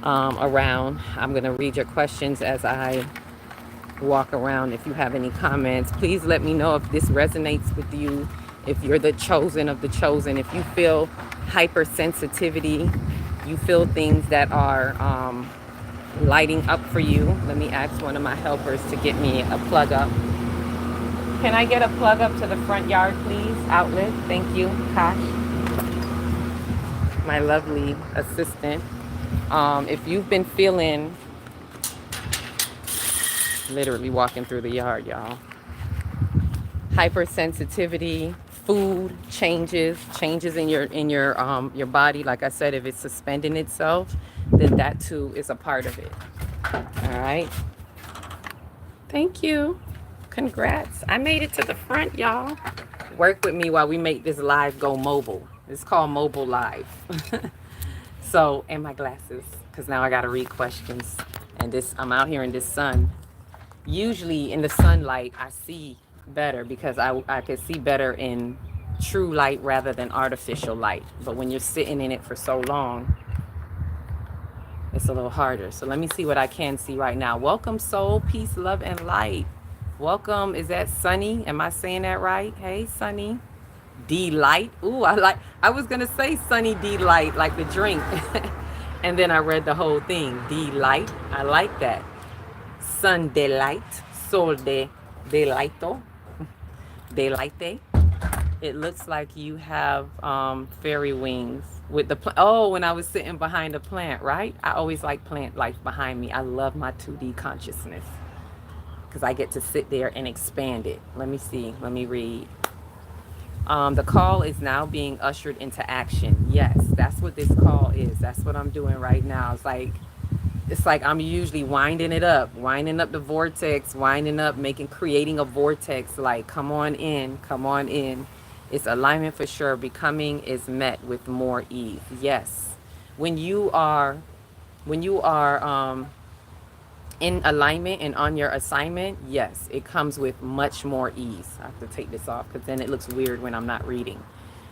around. I'm going to read your questions as I walk around. If you have any comments, please let me know if this resonates with you, if you're the chosen of the chosen, if you feel hypersensitivity, you feel things that are lighting up for you. Let me ask one of my helpers to get me a plug up. Can I get a plug up to the front yard, please? Outlet. Thank you, Kash, my lovely assistant. If you've been feeling, literally walking through the yard, y'all, hypersensitivity, food changes in your body. Like I said, if it's suspending itself, then that too is a part of it. All right. Thank you. Congrats. I made it to the front, y'all. Work with me while we make this live go mobile. It's called Mobile Live. So, and my glasses, because now I got to read questions. And this, I'm out here in this sun. Usually in the sunlight, I see better because I can see better in true light rather than artificial light. But when you're sitting in it for so long, it's a little harder. So let me see what I can see right now. Welcome, soul, peace, love, and light. Welcome. Is that Sunny? Am I saying that right? Hey, Sunny. Delight. Ooh, I was going to say Sunny Delight, like the drink. And then I read the whole thing. Delight. I like that. Sun delight. Sol de delighto. Delighte. It looks like you have fairy wings with the oh, when I was sitting behind a plant, right? I always like plant life behind me. I love my 2D consciousness because I get to sit there and expand it. Let me see. Let me read. The call is now being ushered into action. Yes, that's what this call is. That's what I'm doing right now. It's like I'm usually winding up the vortex, creating a vortex. Like, come on in, come on in. It's alignment for sure. Becoming is met with more ease. Yes, when you are in alignment and on your assignment, yes, it comes with much more ease. I have to take this off because then it looks weird when I'm not reading.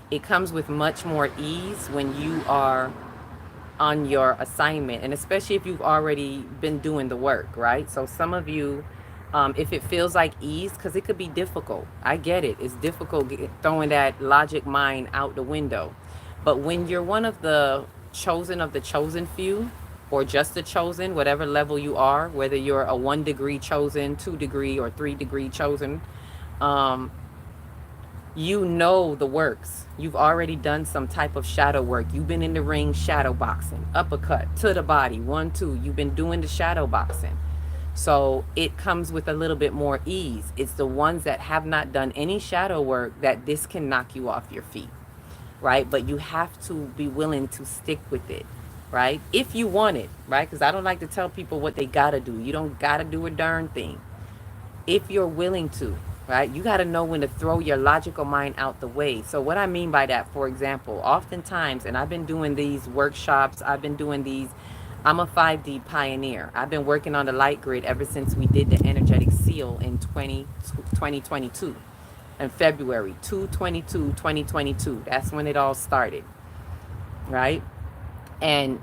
It comes with much more ease when you are on your assignment, and especially if you've already been doing the work, right? So some of you, if it feels like ease, because it could be difficult. I get it. It's difficult throwing that logic mind out the window. But when you're one of the chosen few, or just the chosen, whatever level you are, whether you're a 1 degree chosen, 2 degree, or 3 degree chosen, you know the works. You've already done some type of shadow work. You've been in the ring shadow boxing, uppercut to the body, 1, 2. You've been doing the shadow boxing. So it comes with a little bit more ease. It's the ones that have not done any shadow work that this can knock you off your feet, right? But you have to be willing to stick with it, right? If you want it, right? Because I don't like to tell people what they gotta do. You don't gotta do a darn thing. If you're willing to, right? You gotta know when to throw your logical mind out the way. So what I mean by that, for example, oftentimes, and I've been doing these workshops, I'm a 5D pioneer. I've been working on the light grid ever since we did the energetic seal in 2022. In February 2022. That's when it all started, right? And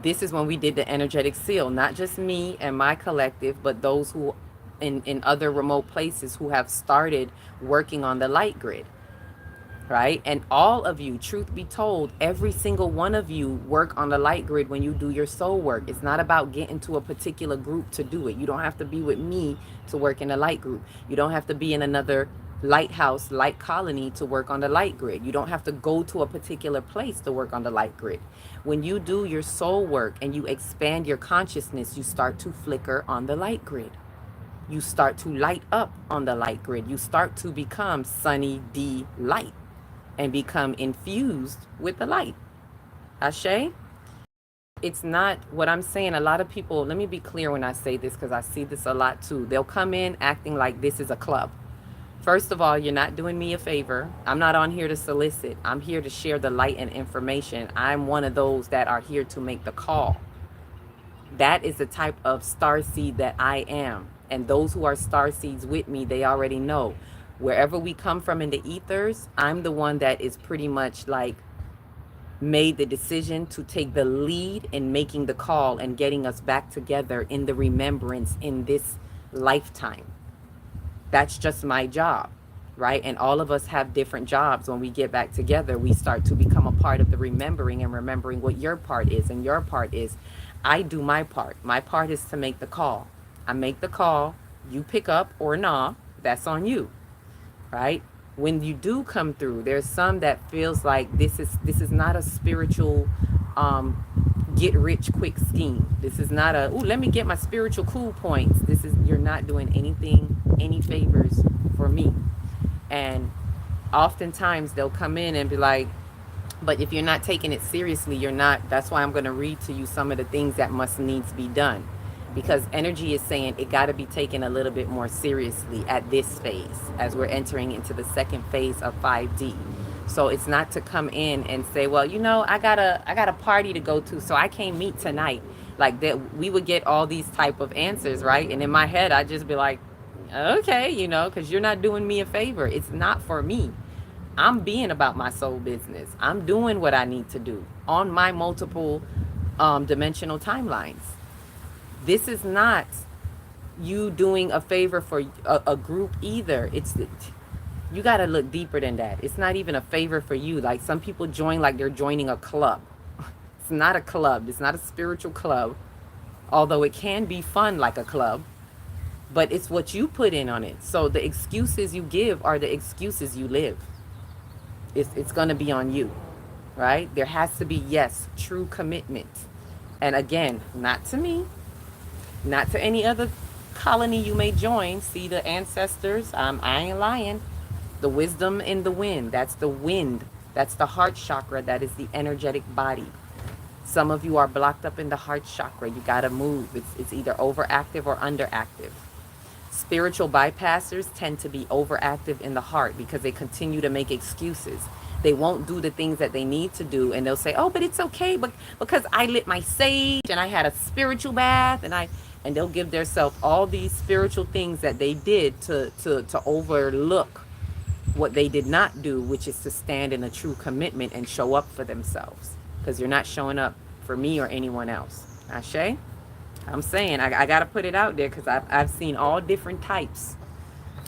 this is when we did the energetic seal. Not just me and my collective, but those who in other remote places who have started working on the light grid, right? And all of you, truth be told, every single one of you work on the light grid when you do your soul work. It's not about getting to a particular group to do it. You don't have to be with me to work in a light group. You don't have to be in another lighthouse, light colony to work on the light grid. You don't have to go to a particular place to work on the light grid. When you do your soul work and you expand your consciousness, you start to flicker on the light grid. You start to light up on the light grid. You start to become Sunny D light and become infused with the light. Ashe? It's not what I'm saying. A lot of people, let me be clear when I say this because I see this a lot too. They'll come in acting like this is a club. First of all, you're not doing me a favor. I'm not on here to solicit. I'm here to share the light and information. I'm one of those that are here to make the call. That is the type of starseed that I am. And those who are starseeds with me, they already know. Wherever we come from in the ethers, I'm the one that is pretty much like made the decision to take the lead in making the call and getting us back together in the remembrance in this lifetime. That's just my job, right? And all of us have different jobs. When we get back together, we start to become a part of the remembering and remembering what your part is. And your part is, I do my part. My part is to make the call. I make the call, you pick up or nah, that's on you, right? When you do come through, there's some that feels like this is not a spiritual get rich quick scheme. This is not a, ooh, let me get my spiritual cool points. This is, you're not doing anything, any favors for me. And oftentimes they'll come in and be like, but if you're not taking it seriously, you're not. That's why I'm going to read to you some of the things that must needs be done, because energy is saying it got to be taken a little bit more seriously at this phase as we're entering into the second phase of 5D. So it's not to come in and say, well, you know, I got a party to go to, so I can't meet tonight. Like that, we would get all these type of answers, right? And in my head, I'd just be like, okay, you know, because you're not doing me a favor. It's not for me. I'm being about my soul business. I'm doing what I need to do on my multiple dimensional timelines. This is not you doing a favor for a group either. You got to look deeper than that. It's not even a favor for you. Like some people join like they're joining a club. It's not a club. It's not a spiritual club, although it can be fun like a club, but it's what you put in on it. So the excuses you give are the excuses you live. It's going to be on you, right? There has to be, yes, true commitment. And again, not to me, not to any other colony you may join. See the ancestors, I ain't lying. The wisdom in the wind, that's the wind. That's the heart chakra. That is the energetic body. Some of you are blocked up in the heart chakra. You got to move. It's either overactive or underactive. Spiritual bypassers tend to be overactive in the heart because they continue to make excuses. They won't do the things that they need to do, and they'll say, oh, but it's okay, but because I lit my sage and I had a spiritual bath, and they'll give themselves all these spiritual things that they did to overlook what they did not do, which is to stand in a true commitment and show up for themselves, because you're not showing up for me or anyone else. Ashe? I'm saying, I got to put it out there because I've seen all different types.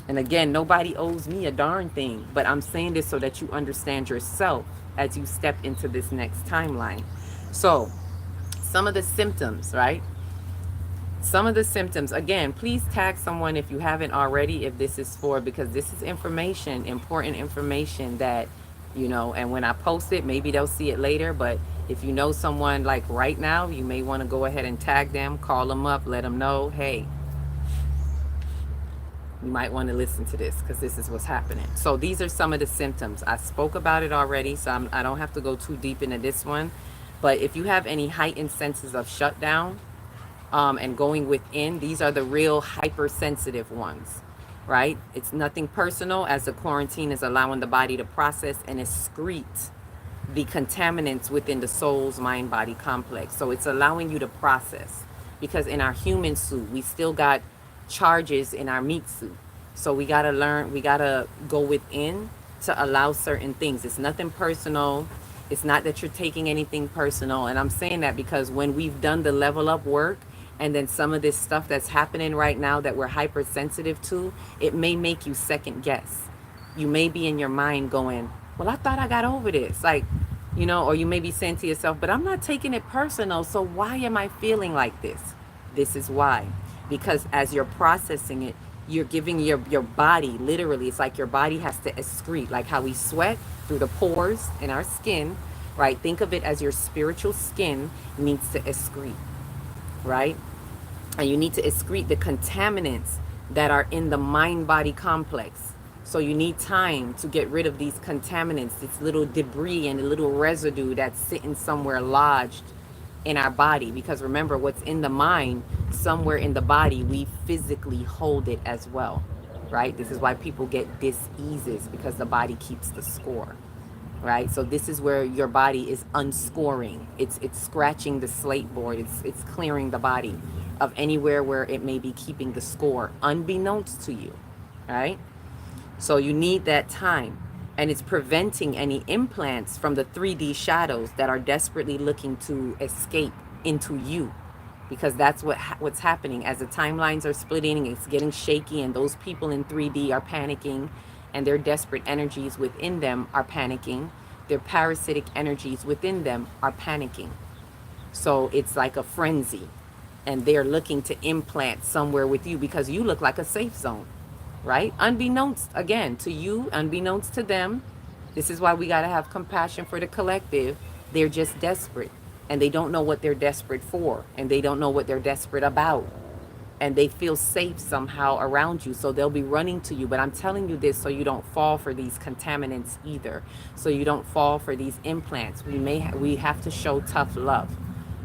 And again, nobody owes me a darn thing. But I'm saying this so that you understand yourself as you step into this next timeline. So, some of the symptoms, right? Some of the symptoms, again, please tag someone if you haven't already, if this is for, because this is information, important information that, you know, and when I post it, maybe they'll see it later, but if you know someone like right now, you may want to go ahead and tag them, call them up, let them know, hey, you might want to listen to this because this is what's happening. So these are some of the symptoms. I spoke about it already, so I don't have to go too deep into this one. But if you have any heightened senses of shutdown and going within, these are the real hypersensitive ones, right? It's nothing personal, as the quarantine is allowing the body to process and excrete the contaminants within the soul's mind-body complex. So it's allowing you to process, because in our human suit, we still got charges in our meat suit. So we got to learn, we got to go within to allow certain things. It's nothing personal. It's not that you're taking anything personal. And I'm saying that because when we've done the level up work, and then some of this stuff that's happening right now that we're hypersensitive to, it may make you second guess. You may be in your mind going, well, I thought I got over this. Like, you know, or you may be saying to yourself, but I'm not taking it personal. So why am I feeling like this? This is why. Because as you're processing it, you're giving your body, literally, it's like your body has to excrete, like how we sweat through the pores in our skin, right? Think of it as your spiritual skin needs to excrete, right? And you need to excrete the contaminants that are in the mind-body complex. So you need time to get rid of these contaminants, this little debris and a little residue that's sitting somewhere lodged in our body. Because remember, what's in the mind, somewhere in the body, we physically hold it as well, right? This is why people get diseases, because the body keeps the score, right? So this is where your body is unscoring. It's scratching the slate board. It's clearing the body of anywhere where it may be keeping the score, unbeknownst to you, right? So you need that time. And it's preventing any implants from the 3D shadows that are desperately looking to escape into you, because that's what's happening as the timelines are splitting. It's getting shaky, and those people in 3D are panicking, and their desperate energies within them are panicking. Their parasitic energies within them are panicking. So it's like a frenzy, and they're looking to implant somewhere with you because you look like a safe zone, right? Unbeknownst, again, to you, unbeknownst to them. This is why we got to have compassion for the collective. They're just desperate, and they don't know what they're desperate for, and they don't know what they're desperate about. And they feel safe somehow around you, so they'll be running to you. But I'm telling you this so you don't fall for these contaminants either, so you don't fall for these implants. We have to show tough love,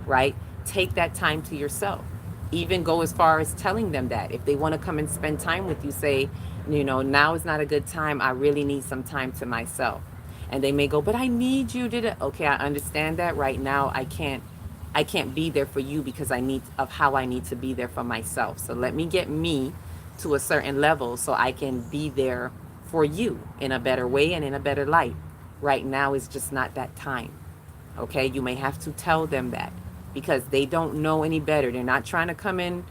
right? Take that time to yourself. Even go as far as telling them that if they want to come and spend time with you, say, now is not a good time. I really need some time to myself. And they may go, but I need you to. Okay, I understand that. Right now I can't be there for you because of how I need to be there for myself. So let me get me to a certain level so I can be there for you in a better way and in a better light. Right now is just not that time. Okay, you may have to tell them that because they don't know any better. They're not trying to come in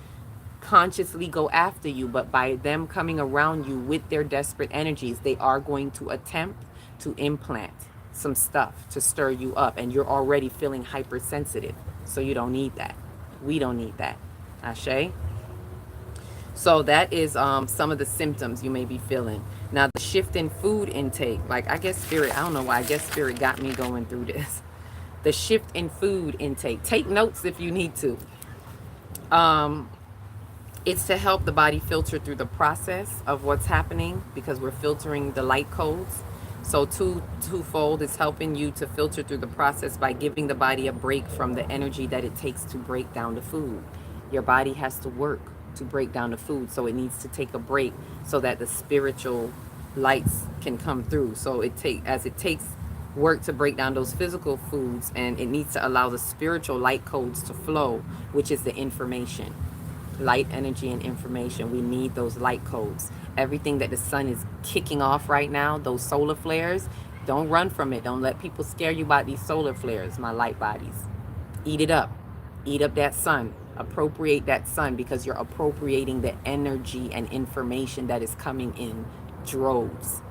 consciously go after you, but by them coming around you with their desperate energies, they are going to attempt to implant some stuff to stir you up, and you're already feeling hypersensitive, so you don't need that. We don't need that. Ashe. So that is some of the symptoms you may be feeling. Now the shift in food intake, like I guess spirit, I don't know why, I guess spirit got me going through this. The shift in food intake, take notes if you need to. It's to help the body filter through the process of what's happening, because we're filtering the light codes. So twofold, it's helping you to filter through the process by giving the body a break from the energy that it takes to break down the food. Your body has to work to break down the food, so it needs to take a break so that the spiritual lights can come through. So it takes work to break down those physical foods, and it needs to allow the spiritual light codes to flow, which is the information. Light, energy, and information. We need those light codes. Everything that the sun is kicking off right now, those solar flares, don't run from it. Don't let people scare you about these solar flares, my light bodies. Eat it up. Eat up that sun. Appropriate that sun, because you're appropriating the energy and information that is coming in droves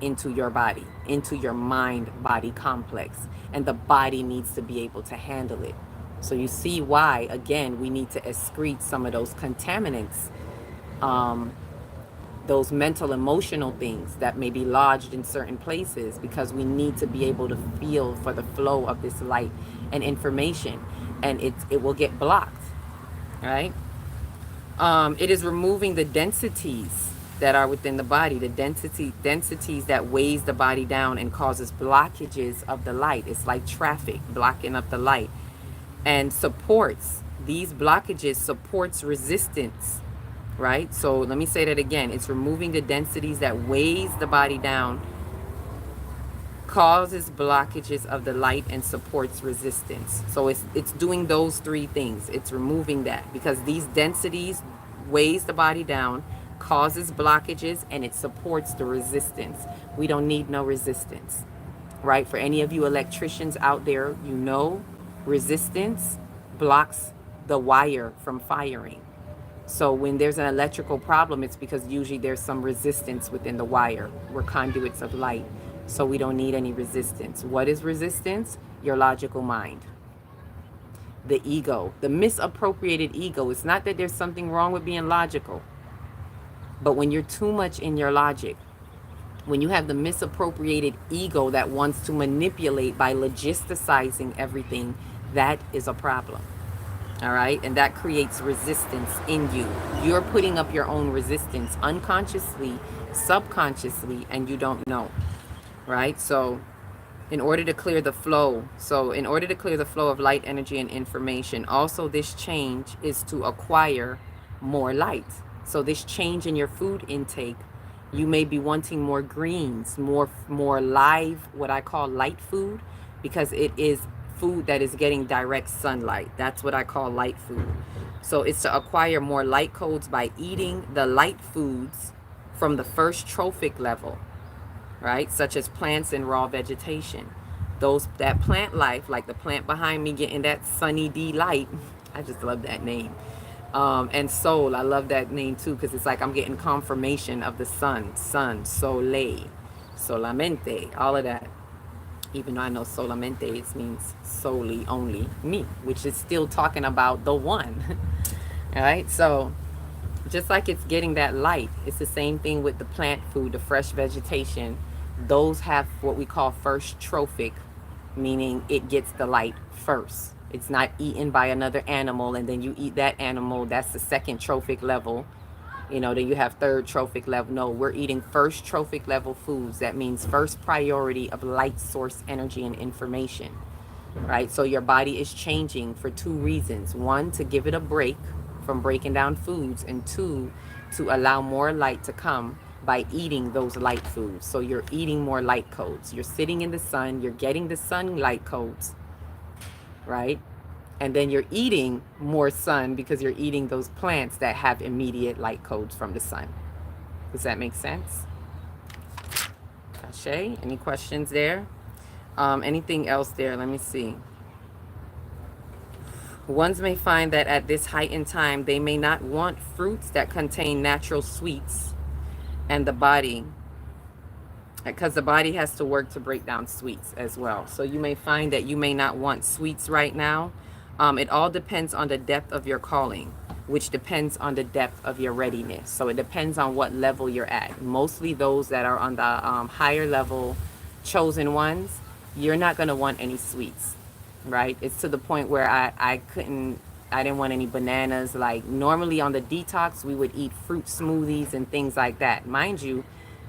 into your body, into your mind-body complex. And the body needs to be able to handle it. So you see why, again, we need to excrete some of those contaminants, those mental, emotional things that may be lodged in certain places, because we need to be able to feel for the flow of this light and information, and it will get blocked, right? It is removing the densities that are within the body, the densities that weighs the body down and causes blockages of the light. It's like traffic blocking up the light. And supports, these blockages supports resistance, right? So let me say that again. It's removing the densities that weighs the body down, causes blockages of the light, and supports resistance. So it's doing those three things. It's removing that, because these densities weighs the body down, causes blockages, and it supports the resistance. We don't need no resistance, right? For any of you electricians out there, resistance blocks the wire from firing. So when there's an electrical problem, it's because usually there's some resistance within the wire. We're conduits of light, so we don't need any resistance. What is resistance? Your logical mind. The ego, the misappropriated ego. It's not that there's something wrong with being logical, but when you're too much in your logic, when you have the misappropriated ego that wants to manipulate by logisticizing everything, that is a problem. All right. And that creates resistance in you. You're putting up your own resistance unconsciously, subconsciously, and you don't know. Right. So in order to clear the flow, of light, energy, and information, also this change is to acquire more light. So this change in your food intake, you may be wanting more greens, more live, what I call light food, because it is food that is getting direct sunlight. That's what I call light food. So it's to acquire more light codes by eating the light foods from the first trophic level. right? Such as plants and raw vegetation. That plant life, like the plant behind me getting that sunny D light. I just love that name. And soul, I love that name too, because it's like I'm getting confirmation of the sun, soleil, solamente, all of that. Even though I know solamente it means solely, only me, which is still talking about the one. All right, so just like it's getting that light, it's the same thing with the plant food, the fresh vegetation. Those have what we call first trophic, meaning it gets the light first. It's not eaten by another animal and then you eat that animal. That's the second trophic level. Then you have third trophic level. No, we're eating first trophic level foods. That means first priority of light source energy and information, right? So your body is changing for two reasons. One, to give it a break from breaking down foods, and two, to allow more light to come by eating those light foods. So you're eating more light codes. You're sitting in the sun, you're getting the sunlight codes, right? And then you're eating more sun because you're eating those plants that have immediate light codes from the sun. Does that make sense? Ashe, any questions there? Anything else there? Let me see. Ones may find that at this height in time, they may not want fruits that contain natural sweets, and the body, because the body has to work to break down sweets as well. So you may find that you may not want sweets right now. It all depends on the depth of your calling, which depends on the depth of your readiness. So it depends on what level you're at. Mostly those that are on the higher level chosen ones, you're not going to want any sweets, right? It's to the point where I didn't want any bananas. Like normally on the detox, we would eat fruit smoothies and things like that. Mind you,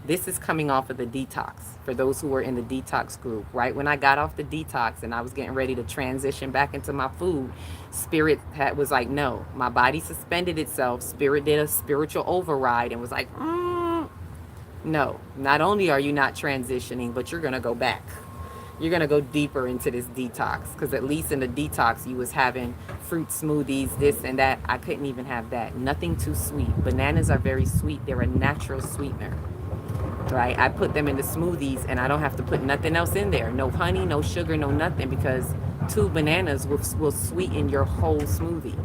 this is coming off of the detox for those who were in the detox group. Right when I got off the detox and I was getting ready to transition back into my food, spirit was like, no. My body suspended itself. Spirit did a spiritual override and was like, no, not only are you not transitioning, but you're going to go back. You're going to go deeper into this detox, because at least in the detox you was having fruit smoothies, this and that. I couldn't even have that. Nothing too sweet. Bananas are very sweet. They're a natural sweetener, right? I put them in the smoothies and I don't have to put nothing else in there. No honey, no sugar, no nothing, because 2 bananas will sweeten your whole smoothie.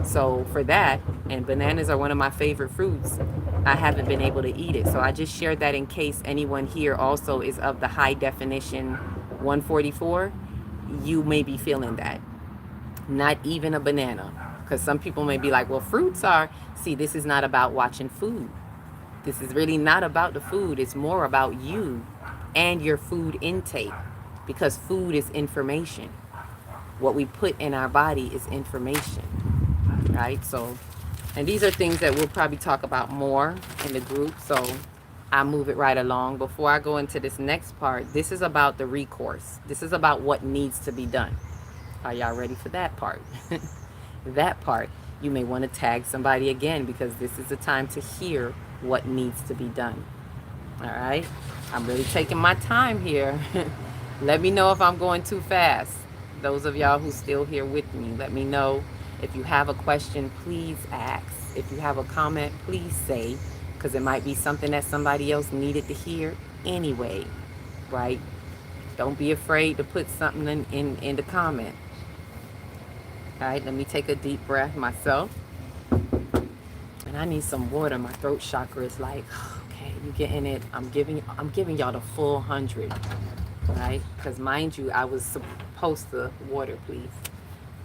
So for that, and bananas are one of my favorite fruits, I haven't been able to eat it. So I just shared that in case anyone here also is of the high definition 144, you may be feeling that. Not even a banana. Because some people may be like, well, fruits are, see, this is not about watching food. This is really not about the food. It's more about you and your food intake, because food is information. What we put in our body is information, right? So, and these are things that we'll probably talk about more in the group. So I move it right along. Before I go into this next part, this is about the recourse. This is about what needs to be done. Are y'all ready for that part? That part, you may want to tag somebody again, because this is the time to hear what needs to be done. All right? I'm really taking my time here. Let me know if I'm going too fast. Those of y'all who still here with me, let me know. If you have a question, please ask. If you have a comment, please say, because it might be something that somebody else needed to hear anyway, right? Don't be afraid to put something in the comment. All right, let me take a deep breath myself. And I need some water. My throat chakra is like, okay, you getting it. I'm giving y'all the full 100, right? Because mind you, I was supposed to, water please.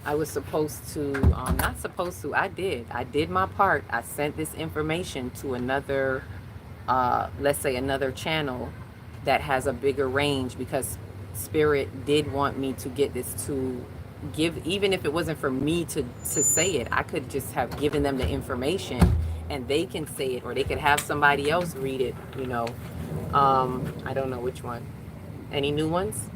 I was supposed to, not supposed to, I did my part. I sent this information to another, let's say another channel that has a bigger range, because Spirit did want me to get this to give, even if it wasn't for me to say it, I could just have given them the information and they can say it, or they could have somebody else read it, you know. I don't know which one. Any new ones?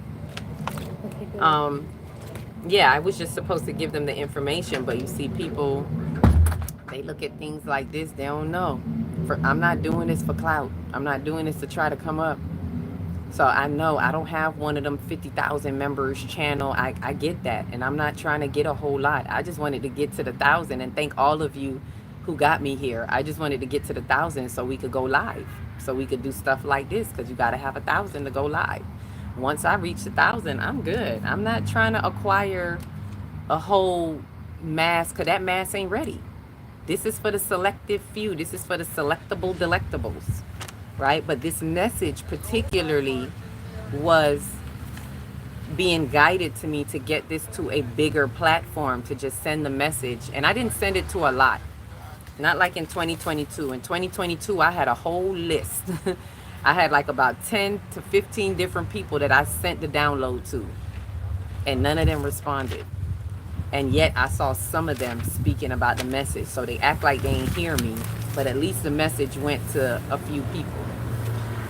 Yeah, I was just supposed to give them the information, but you see, people, they look at things like this, they don't know. I'm not doing this for clout. I'm not doing this to try to come up. So I know I don't have one of them 50,000 members channel. I get that. And I'm not trying to get a whole lot. I just wanted to get to the 1,000, and thank all of you who got me here. I just wanted to get to the 1,000 so we could go live, so we could do stuff like this, because you got to have 1,000 to go live. Once I reach 1,000, I'm good. I'm not trying to acquire a whole mass, because that mass ain't ready. This is for the selective few. This is for the selectable delectables, right? But this message particularly was being guided to me to get this to a bigger platform, to just send the message. And I didn't send it to a lot. Not like in 2022. In 2022, I had a whole list. I had like about 10 to 15 different people that I sent the download to, and none of them responded. And yet I saw some of them speaking about the message. So they act like they ain't hear me, but at least the message went to a few people.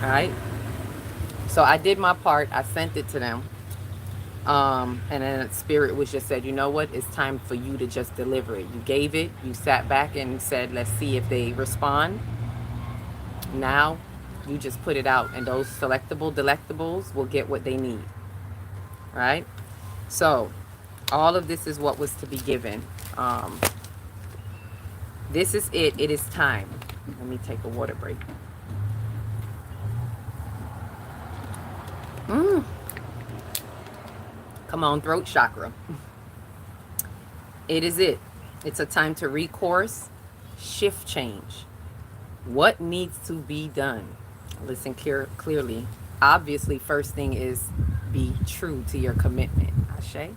All right. So I did my part. I sent it to them. And then Spirit was just said, you know what? It's time for you to just deliver it. You gave it. You sat back and said, let's see if they respond. Now you just put it out, and those selectable delectables will get what they need. Right? So all of this is what was to be given. This is it. It is time. Let me take a water break. Come on, throat chakra. It is it. It's a time to recourse, shift change. What needs to be done? Listen clearly. Obviously, first thing is be true to your commitment. Ashe.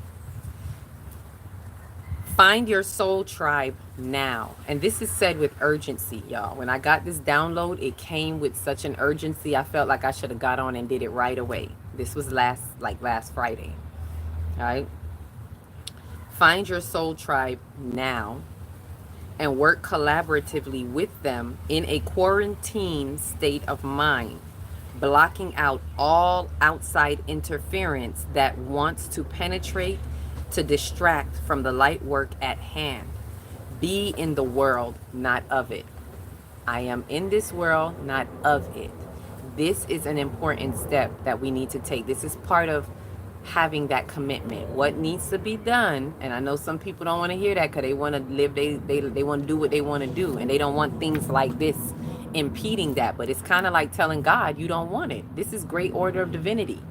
Find your soul tribe now. And this is said with urgency, y'all. When I got this download, it came with such an urgency. I felt like I should have got on and did it right away. This was last Friday. All right. Find your soul tribe now and work collaboratively with them in a quarantine state of mind, blocking out all outside interference that wants to penetrate, to distract from the light work at hand. Be in the world, not of it. I am in this world, not of it. This is an important step that we need to take. This is part of having that commitment. What needs to be done, and I know some people don't want to hear that because they want to live, they want to do what they want to do, and they don't want things like this impeding that. But it's kind of like telling God you don't want it. This is great order of divinity,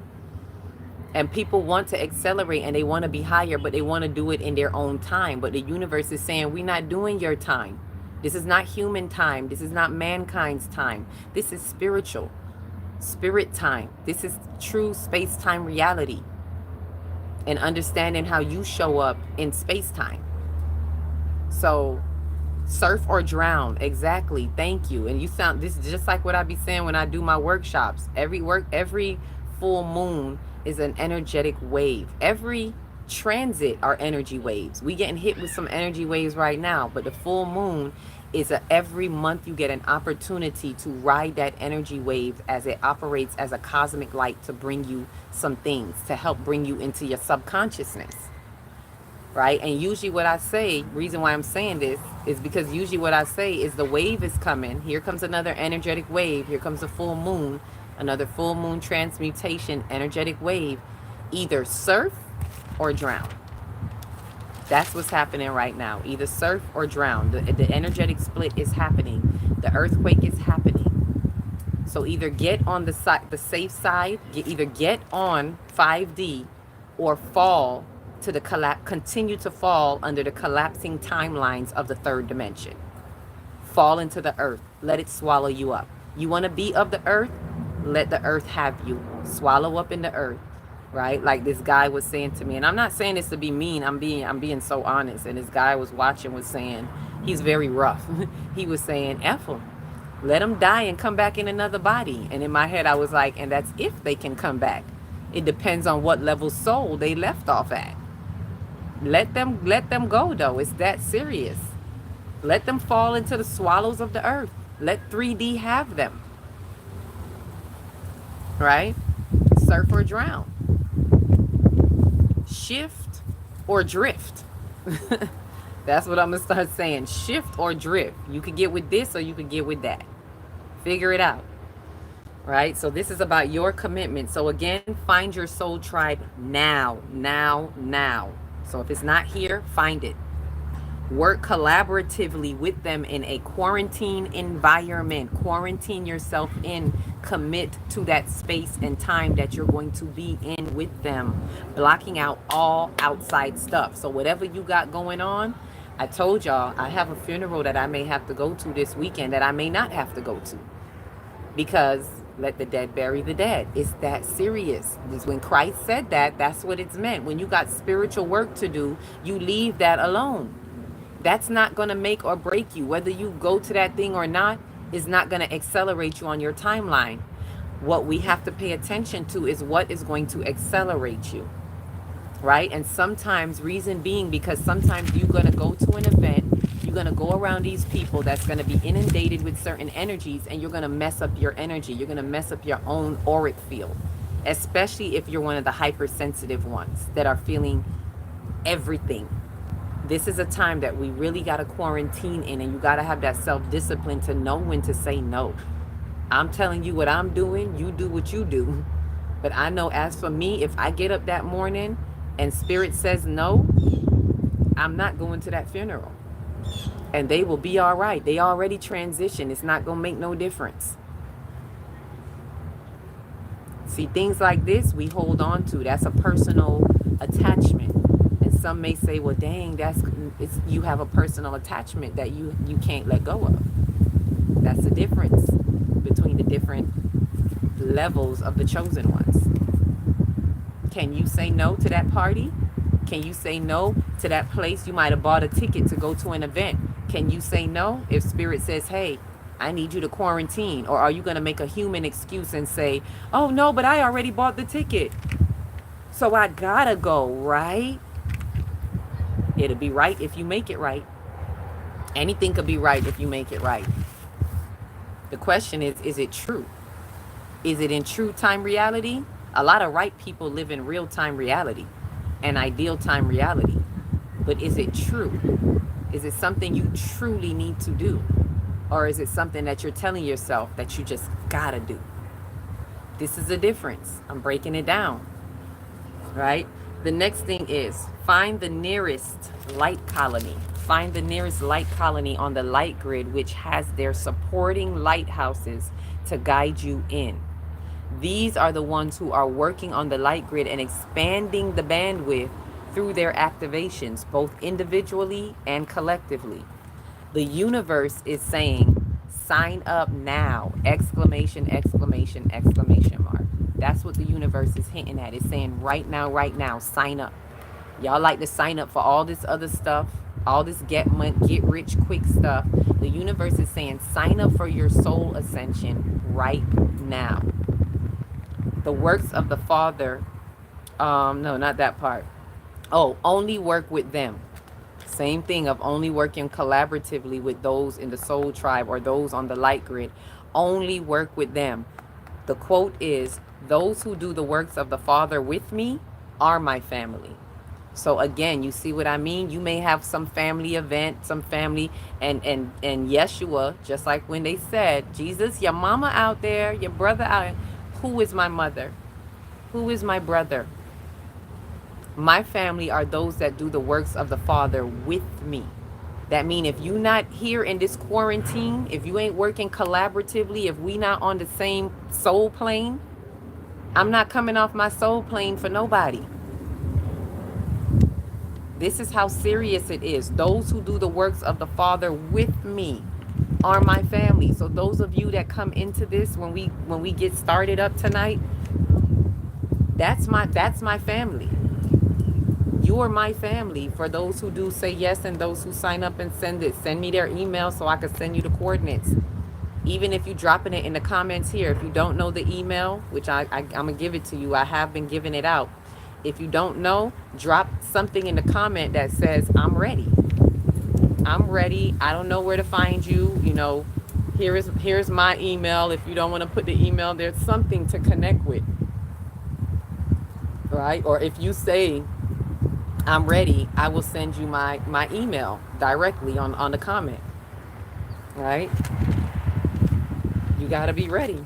and people want to accelerate and they want to be higher, but they want to do it in their own time. But the universe is saying, we're not doing your time. This is not human time. This is not mankind's time. This is spiritual, spirit time. This is true space-time reality, and understanding how you show up in space-time. So surf or drown. Exactly. Thank you. And you sound, this is just like what I be saying when I do my workshops. Every full moon is an energetic wave. Every transit are energy waves. We getting hit with some energy waves right now, but the full moon is every month you get an opportunity to ride that energy wave as it operates as a cosmic light to bring you some things, to help bring you into your subconsciousness, right? And usually what I say, reason why I'm saying this is because usually what I say is the wave is coming. Here comes another energetic wave. Here comes the full moon, another full moon transmutation, energetic wave. Either surf or drown. That's what's happening right now. Either surf or drown. The energetic split is happening. The earthquake is happening. So either get on the safe side, either get on 5D, or fall to the continue to fall under the collapsing timelines of the third dimension. Fall into the earth. Let it swallow you up. You want to be of the earth? Let the earth have you. Swallow up in the earth. Right? Like this guy was saying to me, and I'm not saying this to be mean, I'm being so honest. And this guy I was watching was saying, he's very rough. He was saying, F him. Let them die and come back in another body. And in my head I was like, and that's if they can come back. It depends on what level soul they left off at. Let them go though. It's that serious. Let them fall into the swallows of the earth. Let 3D have them. Right? Surf or drown. Shift or drift. That's what I'm gonna start saying. Shift or drift. You could get with this or you could get with that. Figure it out. Right? So this is about your commitment. So again, find your soul tribe now. So if it's not here, find it. Work collaboratively with them in a quarantine environment. Quarantine yourself in. Commit to that space and time that you're going to be in with them. Blocking out all outside stuff. So whatever you got going on, I told y'all I have a funeral that I may have to go to this weekend that I may not have to go to. Because let the dead bury the dead. It's that serious. Because when Christ said that, that's what it's meant. When you got spiritual work to do, you leave that alone. That's not going to make or break you. Whether you go to that thing or not is not going to accelerate you on your timeline. What we have to pay attention to is what is going to accelerate you, right? And sometimes, reason being, because sometimes you're going to go to an event, you're going to go around these people that's going to be inundated with certain energies, and you're going to mess up your energy. You're going to mess up your own auric field, especially if you're one of the hypersensitive ones that are feeling everything. This is a time that we really got to quarantine in, and you got to have that self-discipline to know when to say no. I'm telling you what I'm doing, you do what you do. But I know, as for me, if I get up that morning and spirit says no, I'm not going to that funeral. And they will be all right. They already transitioned. It's not going to make no difference. See, things like this we hold on to. That's a personal attachment. And some may say, well, dang, you have a personal attachment that you can't let go of. That's the difference between the different levels of the chosen ones. Can you say no to that party? Can you say no to that place? You might have bought a ticket to go to an event. Can you say no if spirit says, hey, I need you to quarantine? Or are you going to make a human excuse and say, oh, no, but I already bought the ticket, so I gotta go, right? It'll be right if you make it right. Anything could be right if you make it right. The question is it true? Is it in true time reality? A lot of right people live in real time reality and ideal time reality. But is it true? Is it something you truly need to do? Or is it something that you're telling yourself that you just gotta do? This is the difference. I'm breaking it down, right? The next thing is find the nearest light colony. Find the nearest light colony on the light grid, which has their supporting lighthouses to guide you in. These are the ones who are working on the light grid and expanding the bandwidth through their activations, both individually and collectively. The universe is saying, sign up now! Exclamation, exclamation, exclamation mark. That's what the universe is hinting at. It's saying right now, sign up. Y'all like to sign up for all this other stuff, all this get rich quick stuff. The universe is saying, sign up for your soul ascension right now. The works of the Father, no, not that part. Oh, only work with them. Same thing of only working collaboratively with those in the soul tribe or those on the light grid. Only work with them. The quote is, those who do the works of the Father with me are my family. So again, you see what I mean? You may have some family event, some family, and Yeshua, just like when they said, Jesus, your mama out there, your brother out. Who is my mother? Who is my brother? My family are those that do the works of the Father with me. That means if you not here in this quarantine, if you ain't working collaboratively, if we not on the same soul plane, I'm not coming off my soul plane for nobody. This is how serious it is. Those who do the works of the Father with me are my family. So those of you that come into this when we get started up tonight, that's my family. You are my family. For those who do say yes and those who sign up and send me their email so I can send you the coordinates. Even if you're dropping it in the comments here, if you don't know the email, which I'm gonna give it to you, I have been giving it out. If you don't know, drop something in the comment that says, I'm ready. I'm ready. I don't know where to find you. You know, here's my email. If you don't want to put the email, there's something to connect with. Right? Or if you say, I'm ready, I will send you my email directly on the comment. Right? You got to be ready.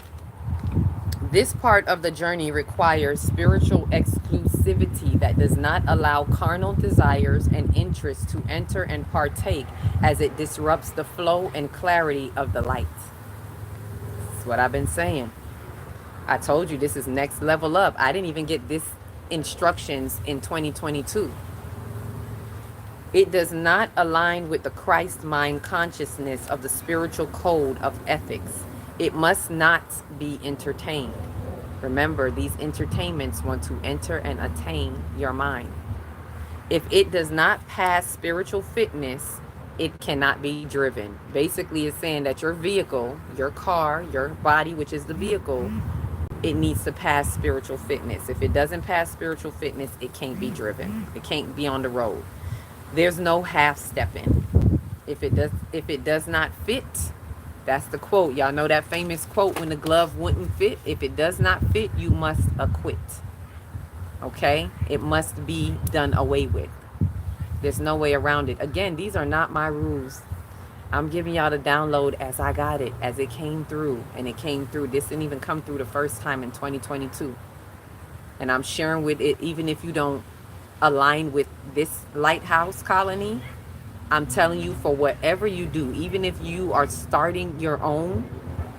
This part of the journey requires spiritual exclusivity that does not allow carnal desires and interests to enter and partake, as it disrupts the flow and clarity of the light. That's what I've been saying. I told you this is next level up. I didn't even get this instructions in 2022. It does not align with the Christ mind consciousness of the spiritual code of ethics. It must not be entertained. Remember, these entertainments want to enter and attain your mind. If it does not pass spiritual fitness, it cannot be driven. Basically, it's saying that your vehicle, your car, your body, which is the vehicle, it needs to pass spiritual fitness. If it doesn't pass spiritual fitness, it can't be driven. It can't be on the road. There's no half stepping. If it does not fit, that's the quote. Y'all know that famous quote, when the glove wouldn't fit. If it does not fit, you must acquit. Okay? It must be done away with. There's no way around it. Again, these are not my rules. I'm giving y'all the download as I got it, as it came through. And it came through. This didn't even come through the first time in 2022. And I'm sharing with it, even if you don't align with this lighthouse colony, I'm telling you, for whatever you do, even if you are starting your own,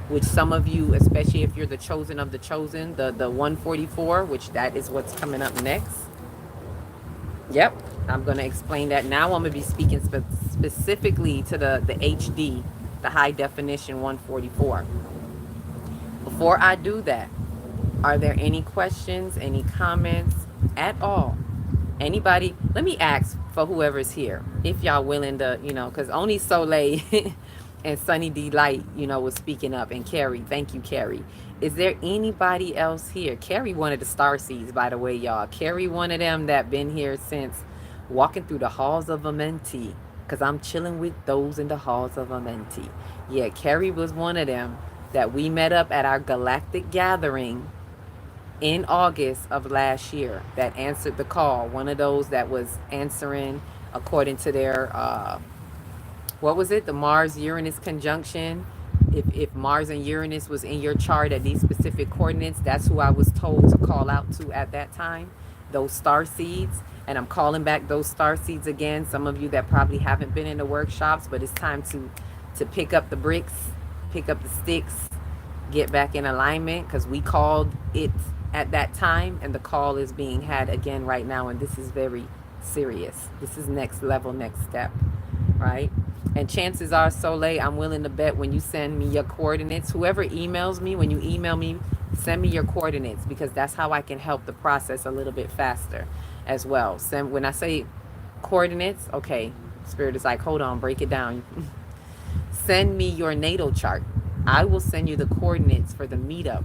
which some of you, especially if you're the chosen of the chosen, the 144, which that is what's coming up next. Yep, I'm going to explain that now. I'm going to be speaking specifically to the HD, the high definition 144. Before I do that, are there any questions, any comments at all? Anybody? Let me ask for whoever's here, if y'all willing to, because only Soleil and Sunny Delight, was speaking up, and Carrie. Thank you, Carrie. Is there anybody else here? Carrie, one of the star seeds, by the way, y'all. Carrie, one of them that been here since walking through the halls of Amenti, because I'm chilling with those in the halls of Amenti. Yeah, Carrie was one of them that we met up at our galactic gathering in August of last year, that answered the call. One of those that was answering according to their, what was it? The Mars-Uranus conjunction. If Mars and Uranus was in your chart at these specific coordinates, that's who I was told to call out to at that time, those star seeds. And I'm calling back those star seeds again. Some of you that probably haven't been in the workshops, but it's time to pick up the bricks, pick up the sticks, get back in alignment, because we called it at that time, and the call is being had again right now, and this is very serious. This is next level, next step, right? And chances are, Soleil, I'm willing to bet when you send me your coordinates, whoever emails me, when you email me, send me your coordinates, because that's how I can help the process a little bit faster as well. When I say coordinates, okay, Spirit is like, hold on, break it down. Send me your natal chart. I will send you the coordinates for the meetup.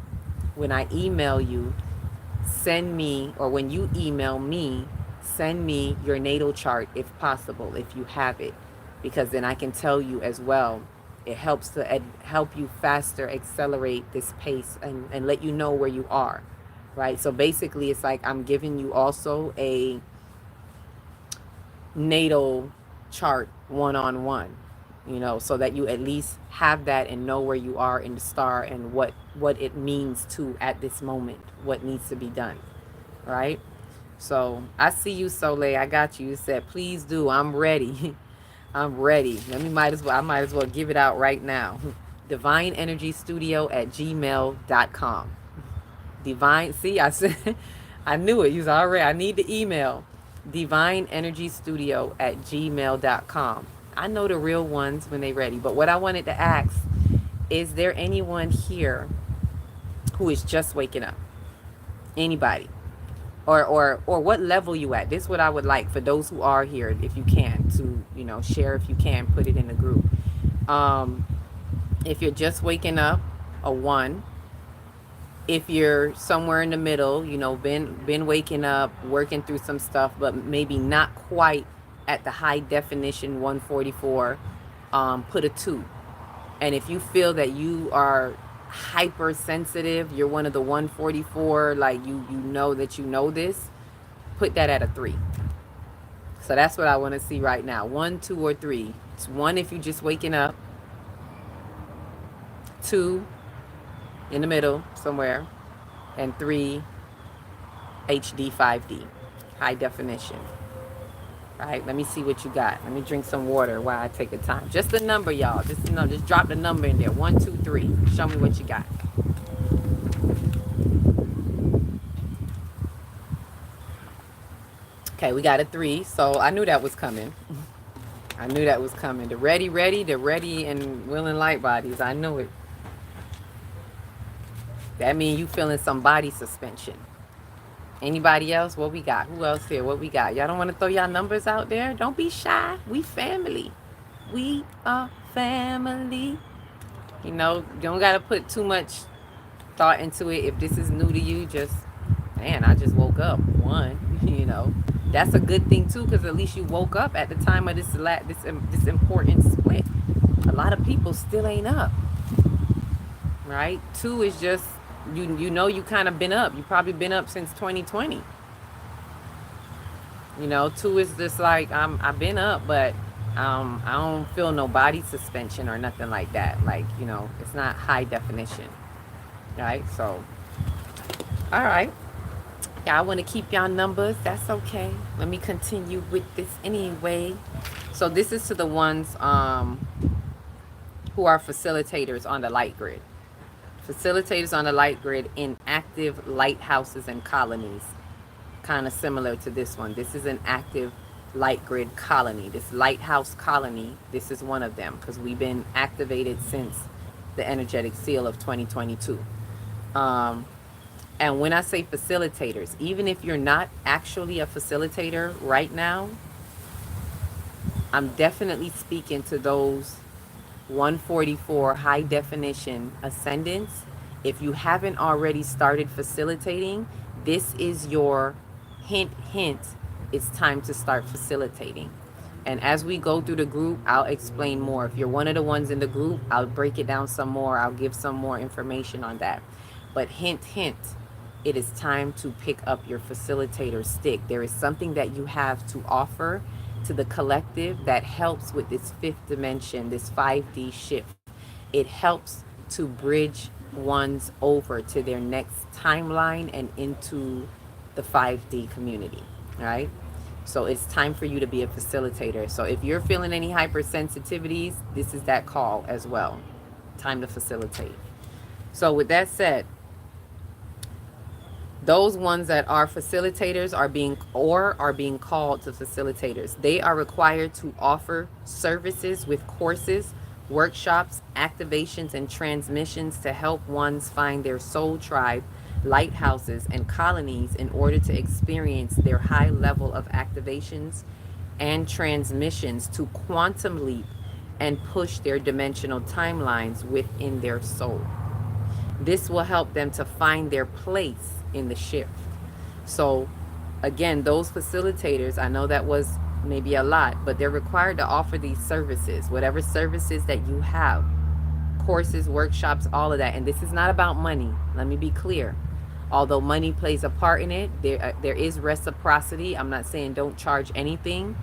When I email you, send me, or when you email me, send me your natal chart if possible, if you have it, because then I can tell you as well. It helps to help you faster accelerate this pace and let you know where you are, right? So basically, it's like I'm giving you also a natal chart one-on-one, so that you at least have that and know where you are in the star and what it means to at this moment, what needs to be done, right? So I see you, Soleil. I got you. You said, please do. I'm ready. I'm ready. I might as well give it out right now. DivineEnergyStudio@gmail.com. Divine, see, I said, I knew it. You was already, I need the email. DivineEnergyStudio@gmail.com. I know the real ones when they're ready. But what I wanted to ask, is there anyone here who is just waking up? Anybody? Or what level you at? This is what I would like for those who are here, if you can, to, share if you can, put it in the group. If you're just waking up, a 1. If you're somewhere in the middle, been waking up, working through some stuff, but maybe not quite at the high definition 144, put a 2. And if you feel that you are hypersensitive, you're one of the 144, like you know that you know this, put that at a 3. So that's what I want to see right now. 1, 2, or 3. It's 1 if you're just waking up. 2 in the middle somewhere. and 3 HD 5D, high definition. All right, let me see what you got. Let me drink some water while I take the time. Just the number, y'all. Just drop the number in there. 1, 2, 3. Show me what you got. Okay, we got a 3. So I knew that was coming. I knew that was coming. The ready and willing light bodies. I knew it. That means you feeling some body suspension. Anybody else? What we got? Who else here? What we got? Y'all don't want to throw y'all numbers out there? Don't be shy. We family. We are family. You know, you don't got to put too much thought into it. If this is new to you, just, man, I just woke up. You know. That's a good thing, too, because at least you woke up at the time of this important split. A lot of people still ain't up. Right? 2 is just, you know, you kind of been up. You probably been up since 2020. You know, 2 is just like, I've been up, but I don't feel no body suspension or nothing like that. Like, you know, it's not high definition. Right? So, all right. Y'all want to keep y'all numbers? That's okay. Let me continue with this anyway. So this is to the ones who are facilitators on the light grid. Facilitators on the light grid in active lighthouses and colonies. Kind of similar to this one. This is an active light grid colony. This lighthouse colony, this is one of them because we've been activated since the energetic seal of 2022. And when I say facilitators, even if you're not actually a facilitator right now, I'm definitely speaking to those 144 high definition ascendants. If you haven't already started facilitating, this is your hint, it's time to start facilitating. And as we go through the group, I'll explain more. If you're one of the ones in the group, I'll break it down some more. I'll give some more information on that. But hint, it is time to pick up your facilitator stick. There is something that you have to offer to the collective that helps with this 5th dimension, this 5D shift. It helps to bridge ones over to their next timeline and into the 5D community, right? So it's time for you to be a facilitator. So if you're feeling any hypersensitivities, this is that call as well. Time to facilitate. So with that said, those ones that are facilitators are being called to facilitators. They are required to offer services with courses, workshops, activations, and transmissions to help ones find their soul tribe, lighthouses, and colonies in order to experience their high level of activations and transmissions to quantum leap and push their dimensional timelines within their soul. This will help them to find their place in the shift. So again, those facilitators, I know that was maybe a lot, but they're required to offer these services, whatever services that you have, courses, workshops, all of that. And this is not about money. Let me be clear. Although money plays a part in it, there is reciprocity. I'm not saying don't charge anything.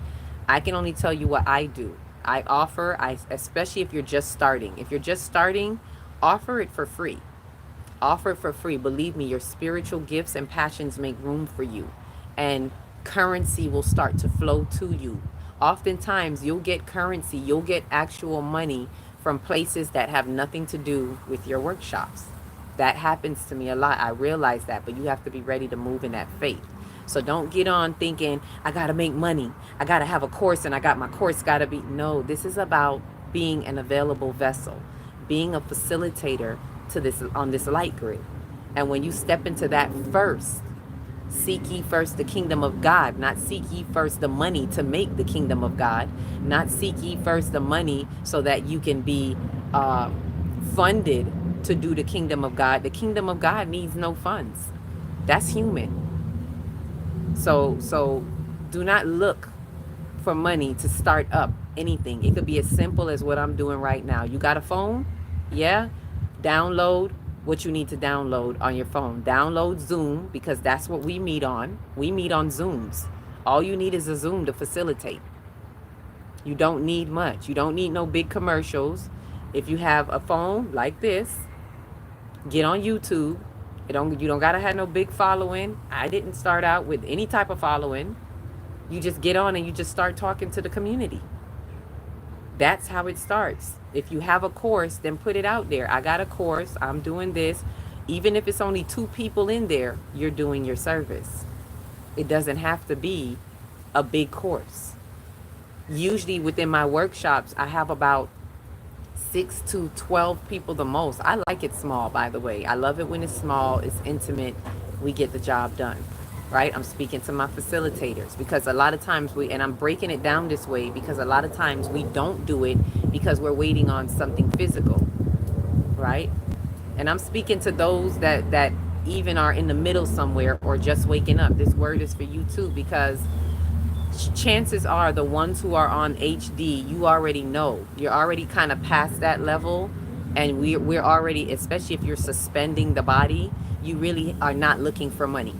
I can only tell you what I do. I offer, especially if you're just starting. If you're just starting, offer it for free. Offer it for free. Believe me, your spiritual gifts and passions make room for you. And currency will start to flow to you. Oftentimes, you'll get currency, you'll get actual money from places that have nothing to do with your workshops. That happens to me a lot. I realize that, but you have to be ready to move in that faith. So don't get on thinking, I got to make money. I got to have a course and my course got to be. No, this is about being an available vessel, being a facilitator to this on this light grid. And when you step into that first, seek ye first the kingdom of God, not seek ye first the money to make the kingdom of God, not seek ye first the money so that you can be funded to do the kingdom of God. The kingdom of God needs no funds. That's human. So do not look for money to start up anything. It could be as simple as what I'm doing right now. You got a phone? Yeah? Download what you need to download on your phone. Download Zoom, because that's what we meet on. We meet on Zooms. All you need is a Zoom to facilitate. You don't need much. You don't need no big commercials. If you have a phone like this, get on YouTube, You don't gotta have no big following. I didn't start out with any type of following. You just get on and you just start talking to the community. That's how it starts. If you have a course, then put it out there. I got a course. I'm doing this. Even if it's only 2 people in there, you're doing your service. It doesn't have to be a big course. Usually within my workshops, I have about 6 to 12 people the most. I like it small, by the way. I love it when it's small, it's intimate, we get the job done, right? I'm speaking to my facilitators because a lot of times and I'm breaking it down this way because a lot of times we don't do it because we're waiting on something physical, right? And I'm speaking to those that even are in the middle somewhere or just waking up. This word is for you too, because chances are the ones who are on HD, you already know. You're already kind of past that level. And we're already, especially if you're suspending the body, you really are not looking for money.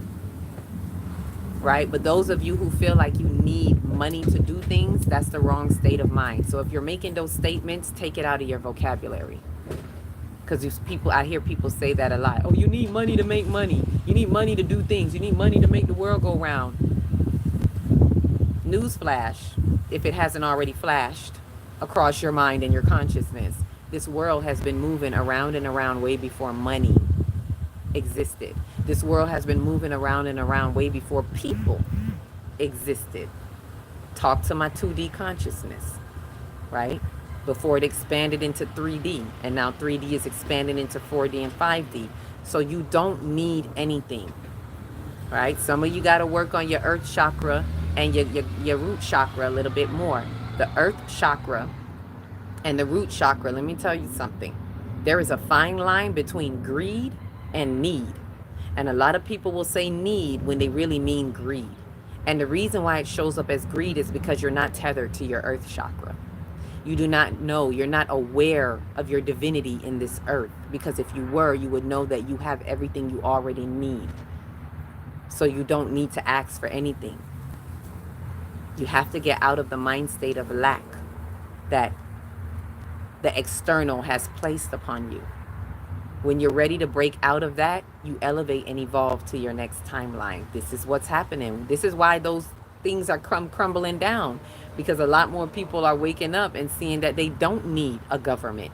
Right? But those of you who feel like you need money to do things, that's the wrong state of mind. So if you're making those statements, take it out of your vocabulary. Because I hear people say that a lot. Oh, you need money to make money. You need money to do things. You need money to make the world go round. Newsflash, if it hasn't already flashed across your mind and your consciousness, this world has been moving around and around way before money existed. This world has been moving around and around way before people existed. Talk to my 2D consciousness, right? Before it expanded into 3D, and now 3D is expanding into 4D and 5D. So you don't need anything, right? Some of you got to work on your earth chakra and your root chakra a little bit more. The earth chakra and the root chakra, let me tell you something. There is a fine line between greed and need. And a lot of people will say need when they really mean greed. And the reason why it shows up as greed is because you're not tethered to your earth chakra. You do not know, you're not aware of your divinity in this earth. Because if you were, you would know that you have everything you already need. So you don't need to ask for anything. You have to get out of the mind state of lack that the external has placed upon you. When you're ready to break out of that, you elevate and evolve to your next timeline. This is what's happening. This is why those things are crumbling down, because a lot more people are waking up and seeing that they don't need a government.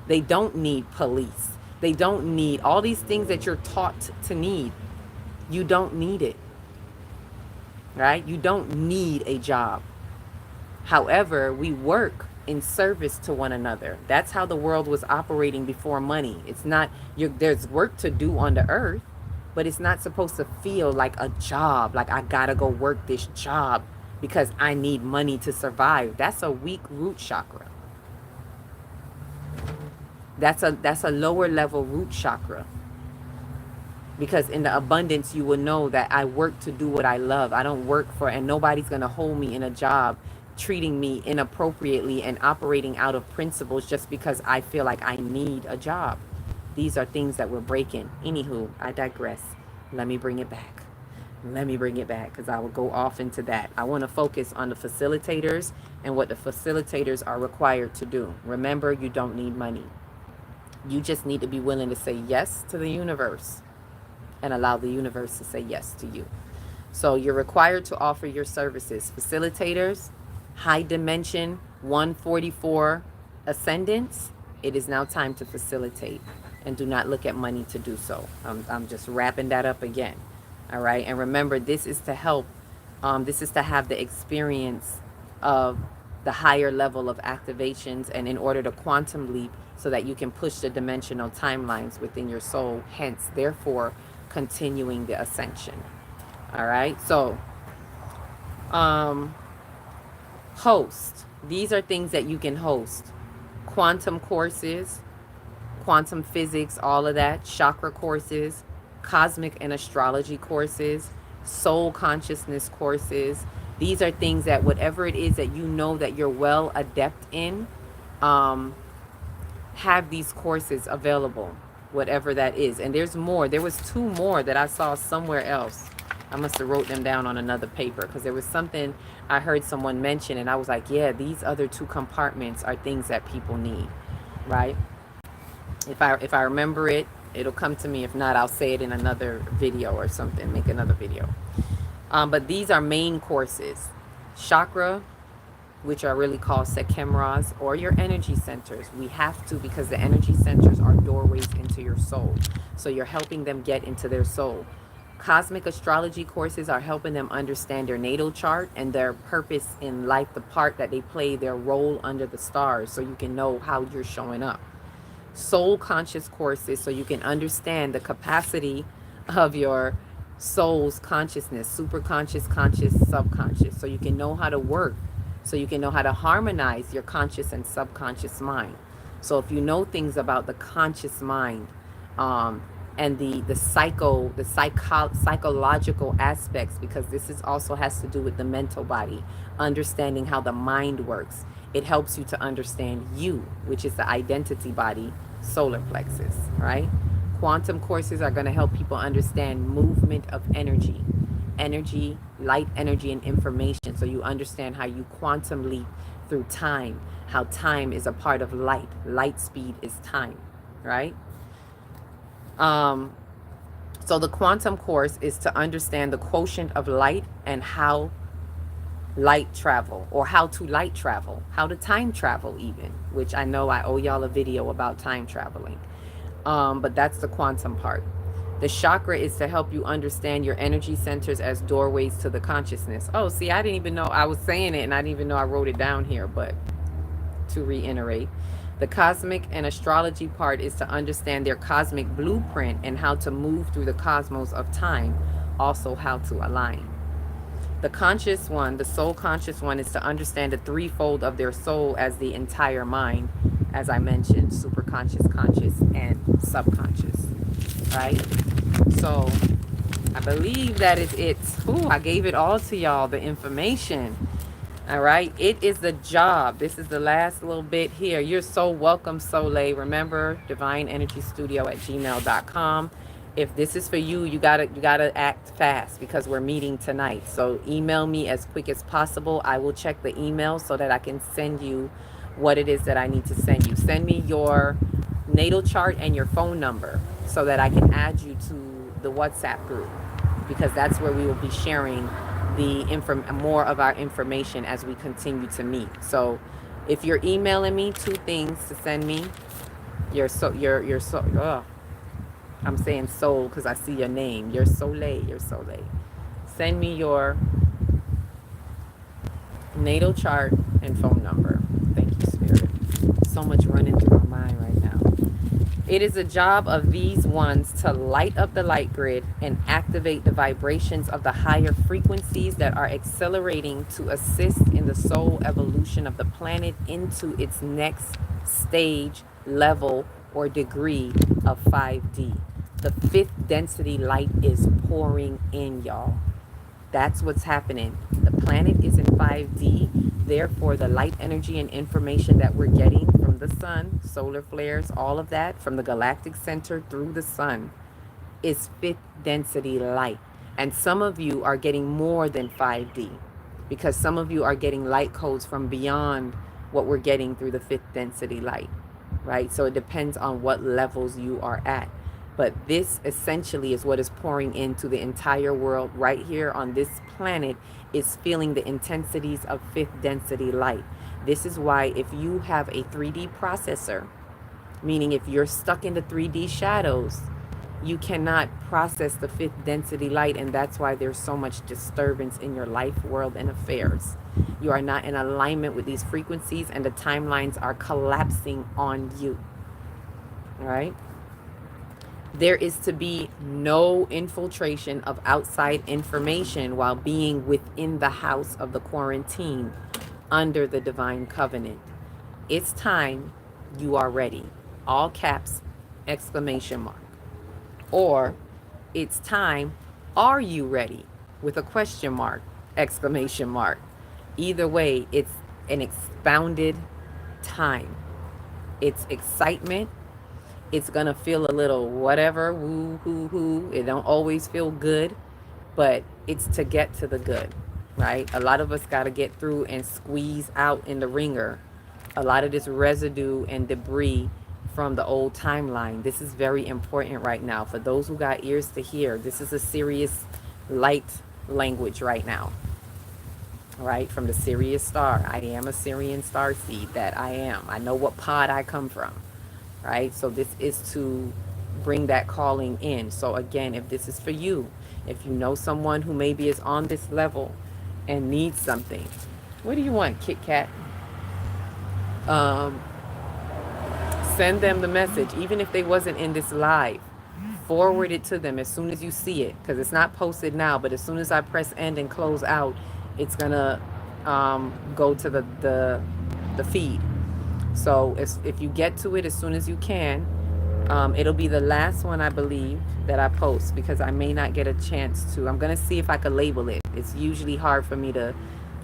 They don't need police. They don't need all these things that you're taught to need. You don't need it, right? You don't need a job. However, we work in service to one another. That's how the world was operating before money. It's not, there's work to do on the earth, but it's not supposed to feel like a job, like I gotta go work this job because I need money to survive. That's a weak root chakra. That's a lower level root chakra. Because in the abundance, you will know that I work to do what I love. I don't work for, and nobody's gonna hold me in a job treating me inappropriately and operating out of principles just because I feel like I need a job. These are things that we're breaking. Anywho, I digress. Let me bring it back. Because I will go off into that. I want to focus on the facilitators and what the facilitators are required to do. Remember, you don't need money. You just need to be willing to say yes to the universe and allow the universe to say yes to you. So you're required to offer your services. Facilitators, high dimension 144 ascendants, it is now time to facilitate, and do not look at money to do so. I'm just wrapping that up again. All right. And remember, this is to help. This is to have the experience of the higher level of activations, and in order to quantum leap so that you can push the dimensional timelines within your soul, hence, therefore, continuing the ascension. All right. So, host. These are things that you can host. Quantum courses, quantum physics, all of that, chakra courses, cosmic and astrology courses, soul consciousness courses. These are things that whatever it is that you know that you're well adept in, have these courses available, whatever that is. And there's more. There was 2 more that I saw somewhere else. I must have wrote them down on another paper, because there was something I heard someone mention, and I was like, yeah, these other 2 compartments are things that people need, right? If I remember it, It'll come to me. If not, I'll say it in another video or something, make another video. But these are main courses. Chakra, which are really called sekemras, or your energy centers. We have to, because the energy centers are doorways into your soul. So you're helping them get into their soul. Cosmic astrology courses are helping them understand their natal chart and their purpose in life, the part that they play, their role under the stars, so you can know how you're showing up. Soul conscious courses, so you can understand the capacity of your soul's consciousness, super conscious, conscious, subconscious, so you can know how to work, so you can know how to harmonize your conscious and subconscious mind. So if you know things about the conscious mind, and the psychological aspects, because this is also has to do with the mental body, understanding how the mind works. It helps you to understand you, which is the identity body, solar plexus, right? Quantum courses are going to help people understand movement of energy, light energy and information, so you understand how you quantum leap through time, how time is a part of light. Light speed is time, right? So the quantum course is to understand the quotient of light and how light travel, or how to light travel, how to time travel even, which I know I owe y'all a video about time traveling. But that's the quantum part. The chakra is to help you understand your energy centers as doorways to the consciousness. Oh, see, I didn't even know I was saying it, and I didn't even know I wrote it down here, but to reiterate. The cosmic and astrology part is to understand their cosmic blueprint and how to move through the cosmos of time, also how to align. The conscious one, the soul conscious one, is to understand the threefold of their soul as the entire mind, as I mentioned, superconscious, conscious, and subconscious, right? So I believe that is it. Ooh, I gave it all to y'all, the information. All right, it is the job. This is the last little bit here. You're so welcome, Soleil. Remember, divineenergystudio@gmail.com. If this is for you, you gotta act fast, because we're meeting tonight. So email me as quick as possible. I will check the email so that I can send you what it is that I need to send you. Send me your natal chart and your phone number so that I can add you to the WhatsApp group, because that's where we will be sharing the more of our information as we continue to meet. So if you're emailing me, 2 things to send me. I'm saying soul because I see your name. Your Soleil. Send me your natal chart and phone number. Thank you, Spirit. So much running through my mind right now. It is a job of these ones to light up the light grid and activate the vibrations of the higher frequencies that are accelerating to assist in the soul evolution of the planet into its next stage, level, or degree of 5D. The 5th density light is pouring in, y'all. That's what's happening. The planet is in 5D. Therefore, the light energy and information that we're getting from the sun, solar flares, all of that, from the galactic center through the sun, is 5th density light. And some of you are getting more than 5D, because some of you are getting light codes from beyond what we're getting through the 5th density light, right? So it depends on what levels you are at. But this essentially is what is pouring into the entire world right here on this planet, is feeling the intensities of 5th density light. This is why if you have a 3D processor, meaning if you're stuck in the 3D shadows, you cannot process the 5th density light, and that's why there's so much disturbance in your life, world, and affairs. You are not in alignment with these frequencies, and the timelines are collapsing on you. All right? There is to be no infiltration of outside information while being within the house of the quarantine under the divine covenant. It's time, you are ready. All caps, exclamation mark. Or it's time, are you ready? With a question mark, exclamation mark. Either way, it's an expounded time. It's excitement. It's gonna feel a little whatever, woo, hoo, hoo. It don't always feel good, but it's to get to the good, right? A lot of us gotta get through and squeeze out in the ringer a lot of this residue and debris from the old timeline. This is very important right now. For those who got ears to hear, this is a serious light language right now. Right? From the Sirius star. I am a Syrian star seed. That I am. I know what pod I come from. Right? So this is to bring that calling in. So again, if this is for you, if you know someone who maybe is on this level and needs something, what do you want, Kit Kat? Send them the message, even if they wasn't in this live. Forward it to them as soon as you see it, because it's not posted now, but as soon as I press end and close out, it's gonna go to the feed. So if you get to it as soon as you can, it'll be the last one, I believe, that I post, because I may not get a chance to. I'm gonna see if I could label it. It's usually hard for me to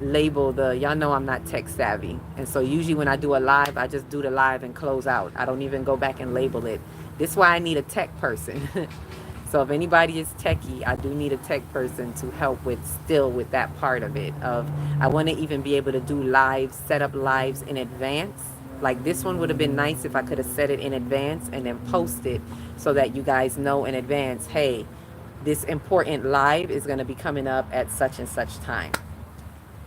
label y'all know I'm not tech savvy, and so usually when I do a live, I just do the live and close out. I don't even go back and label it. This is why I need a tech person. So if anybody is techie, I do need a tech person to help with that part of it. I want to even be able to do lives, set up lives in advance. Like this one would have been nice if I could have set it in advance and then post it so that you guys know in advance, hey, this important live is going to be coming up at such and such time.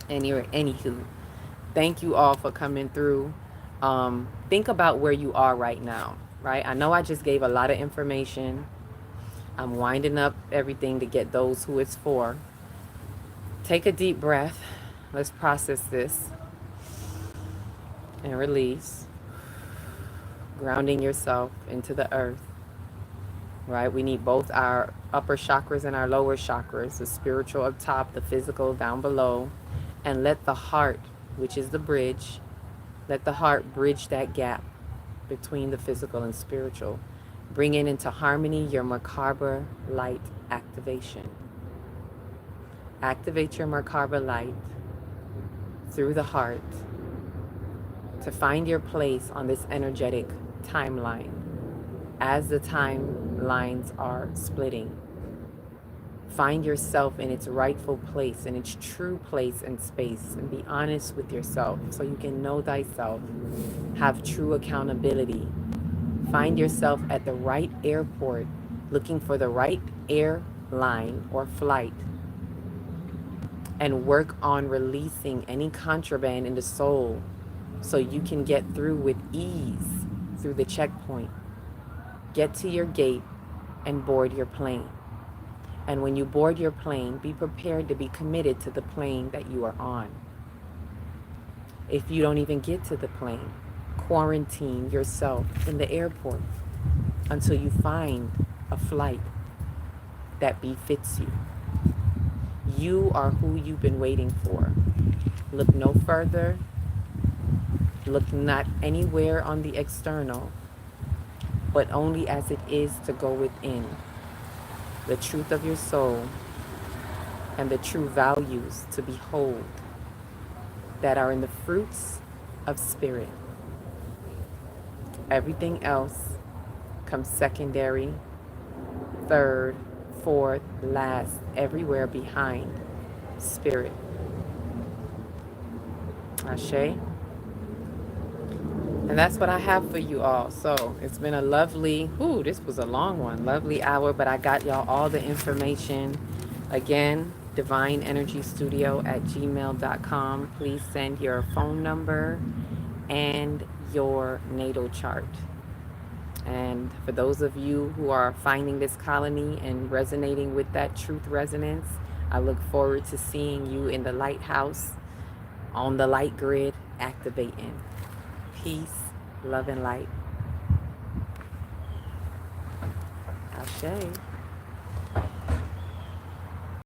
Anywho, thank you all for coming through. Think about where you are right now, right? I know I just gave a lot of information. I'm winding up everything to get those who it's for. Take a deep breath. Let's process this and release. Grounding yourself into the earth, right? We need both our upper chakras and our lower chakras, the spiritual up top, the physical down below. And let the heart, which is the bridge, let the heart bridge that gap between the physical and spiritual. Bringing into harmony your Merkaba light activation. Activate your Merkaba light through the heart to find your place on this energetic timeline as the timelines are splitting. Find yourself in its rightful place, in its true place and space, and be honest with yourself so you can know thyself, have true accountability. Find yourself at the right airport, looking for the right airline or flight, and work on releasing any contraband in the soul so you can get through with ease through the checkpoint. Get to your gate and board your plane. And when you board your plane, be prepared to be committed to the plane that you are on. If you don't even get to the plane, quarantine yourself in the airport until you find a flight that befits you. You are who you've been waiting for. Look no further. Look not anywhere on the external, but only as it is to go within. The truth of your soul and the true values to behold that are in the fruits of spirit. Everything else comes secondary, third, fourth, last, everywhere behind spirit. Ashe. And that's what I have for you all. So it's been a lovely, this was a long one, lovely hour, but I got y'all all the information. Again, divineenergystudio@gmail.com. Please send your phone number and your natal chart. And for those of you who are finding this colony and resonating with that truth resonance, I look forward to seeing you in the lighthouse, on the light grid, activating. Peace, love, and light. Ashe.